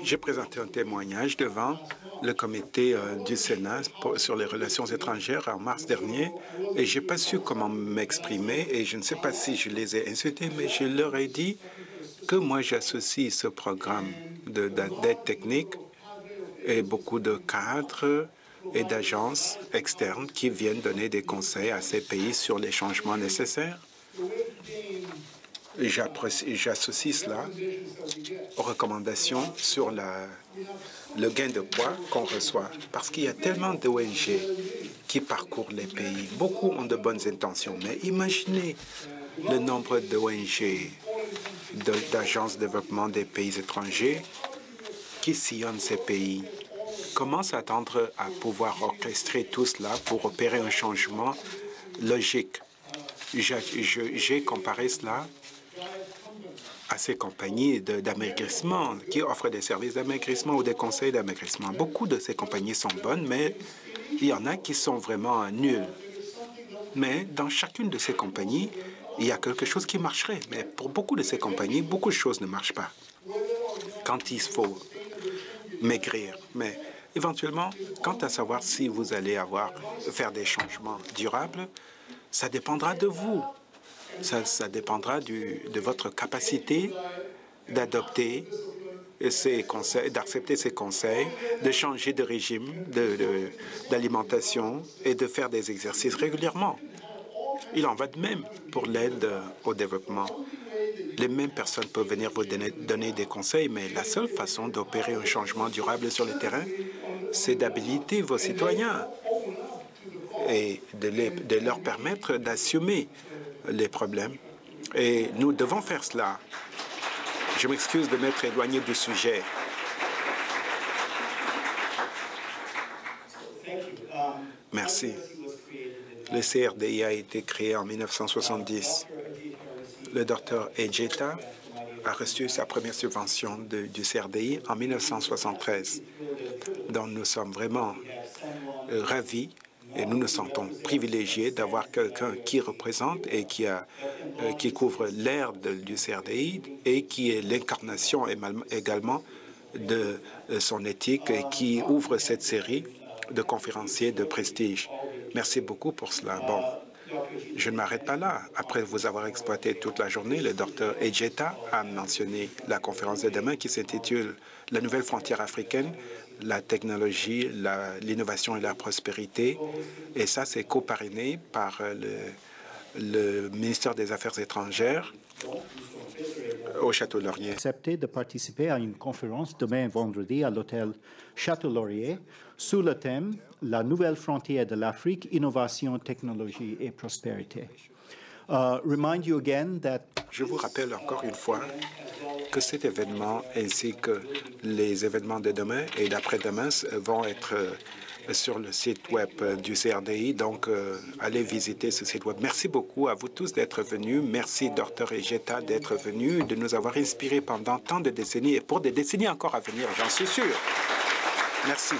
j'ai présenté un témoignage devant le comité du Sénat sur les relations étrangères en mars dernier et je n'ai pas su comment m'exprimer et je ne sais pas si je les ai insultés, mais je leur ai dit que moi j'associe ce programme d'aide technique et beaucoup de cadres et d'agences externes qui viennent donner des conseils à ces pays sur les changements nécessaires. J'associe cela aux recommandations sur le gain de poids qu'on reçoit, parce qu'il y a tellement d'ONG qui parcourent les pays. Beaucoup ont de bonnes intentions, mais imaginez le nombre d'ONG, d'agences de développement des pays étrangers qui sillonnent ces pays. Comment s'attendre à pouvoir orchestrer tout cela pour opérer un changement logique? J'ai comparé cela à ces compagnies d'amaigrissement qui offrent des services d'amaigrissement ou des conseils d'amaigrissement. Beaucoup de ces compagnies sont bonnes, mais il y en a qui sont vraiment nulles. Mais dans chacune de ces compagnies, il y a quelque chose qui marcherait. Mais pour beaucoup de ces compagnies, beaucoup de choses ne marchent pas quand il faut maigrir. Mais éventuellement, quant à savoir si vous allez faire des changements durables, ça dépendra de vous. Ça dépendra de votre capacité d'adopter ces conseils, d'accepter ces conseils, de changer de régime d'alimentation et de faire des exercices régulièrement. Il en va de même pour l'aide au développement. Les mêmes personnes peuvent venir vous donner des conseils, mais la seule façon d'opérer un changement durable sur le terrain, c'est d'habiliter vos citoyens et de leur permettre d'assumer les problèmes. Et nous devons faire cela. Je m'excuse de m'être éloigné du sujet. Merci. Le CRDI a été créé en 1970. Le Dr Ejeta a reçu sa première subvention du CRDI en 1973. Donc nous sommes vraiment ravis et nous nous sentons privilégiés d'avoir quelqu'un qui représente et qui couvre l'ère du CRDI et qui est l'incarnation également de son éthique et qui ouvre cette série de conférenciers de prestige. Merci beaucoup pour cela. Bon, je ne m'arrête pas là. Après vous avoir exploité toute la journée, le Dr Ejeta a mentionné la conférence de demain qui s'intitule « La nouvelle frontière africaine ». La technologie, l'innovation et la prospérité. Et ça, c'est co-parrainé par le ministère des Affaires étrangères au Château Laurier. Accepté de participer à une conférence demain vendredi à l'hôtel Château Laurier sous le thème « La nouvelle frontière de l'Afrique, innovation, technologie et prospérité ». Je vous rappelle encore une fois que cet événement ainsi que les événements de demain et d'après-demain vont être sur le site web du CRDI. Donc, allez visiter ce site web. Merci beaucoup à vous tous d'être venus. Merci, Dr Ejeta, d'être venu, de nous avoir inspirés pendant tant de décennies et pour des décennies encore à venir, j'en suis sûr. Merci.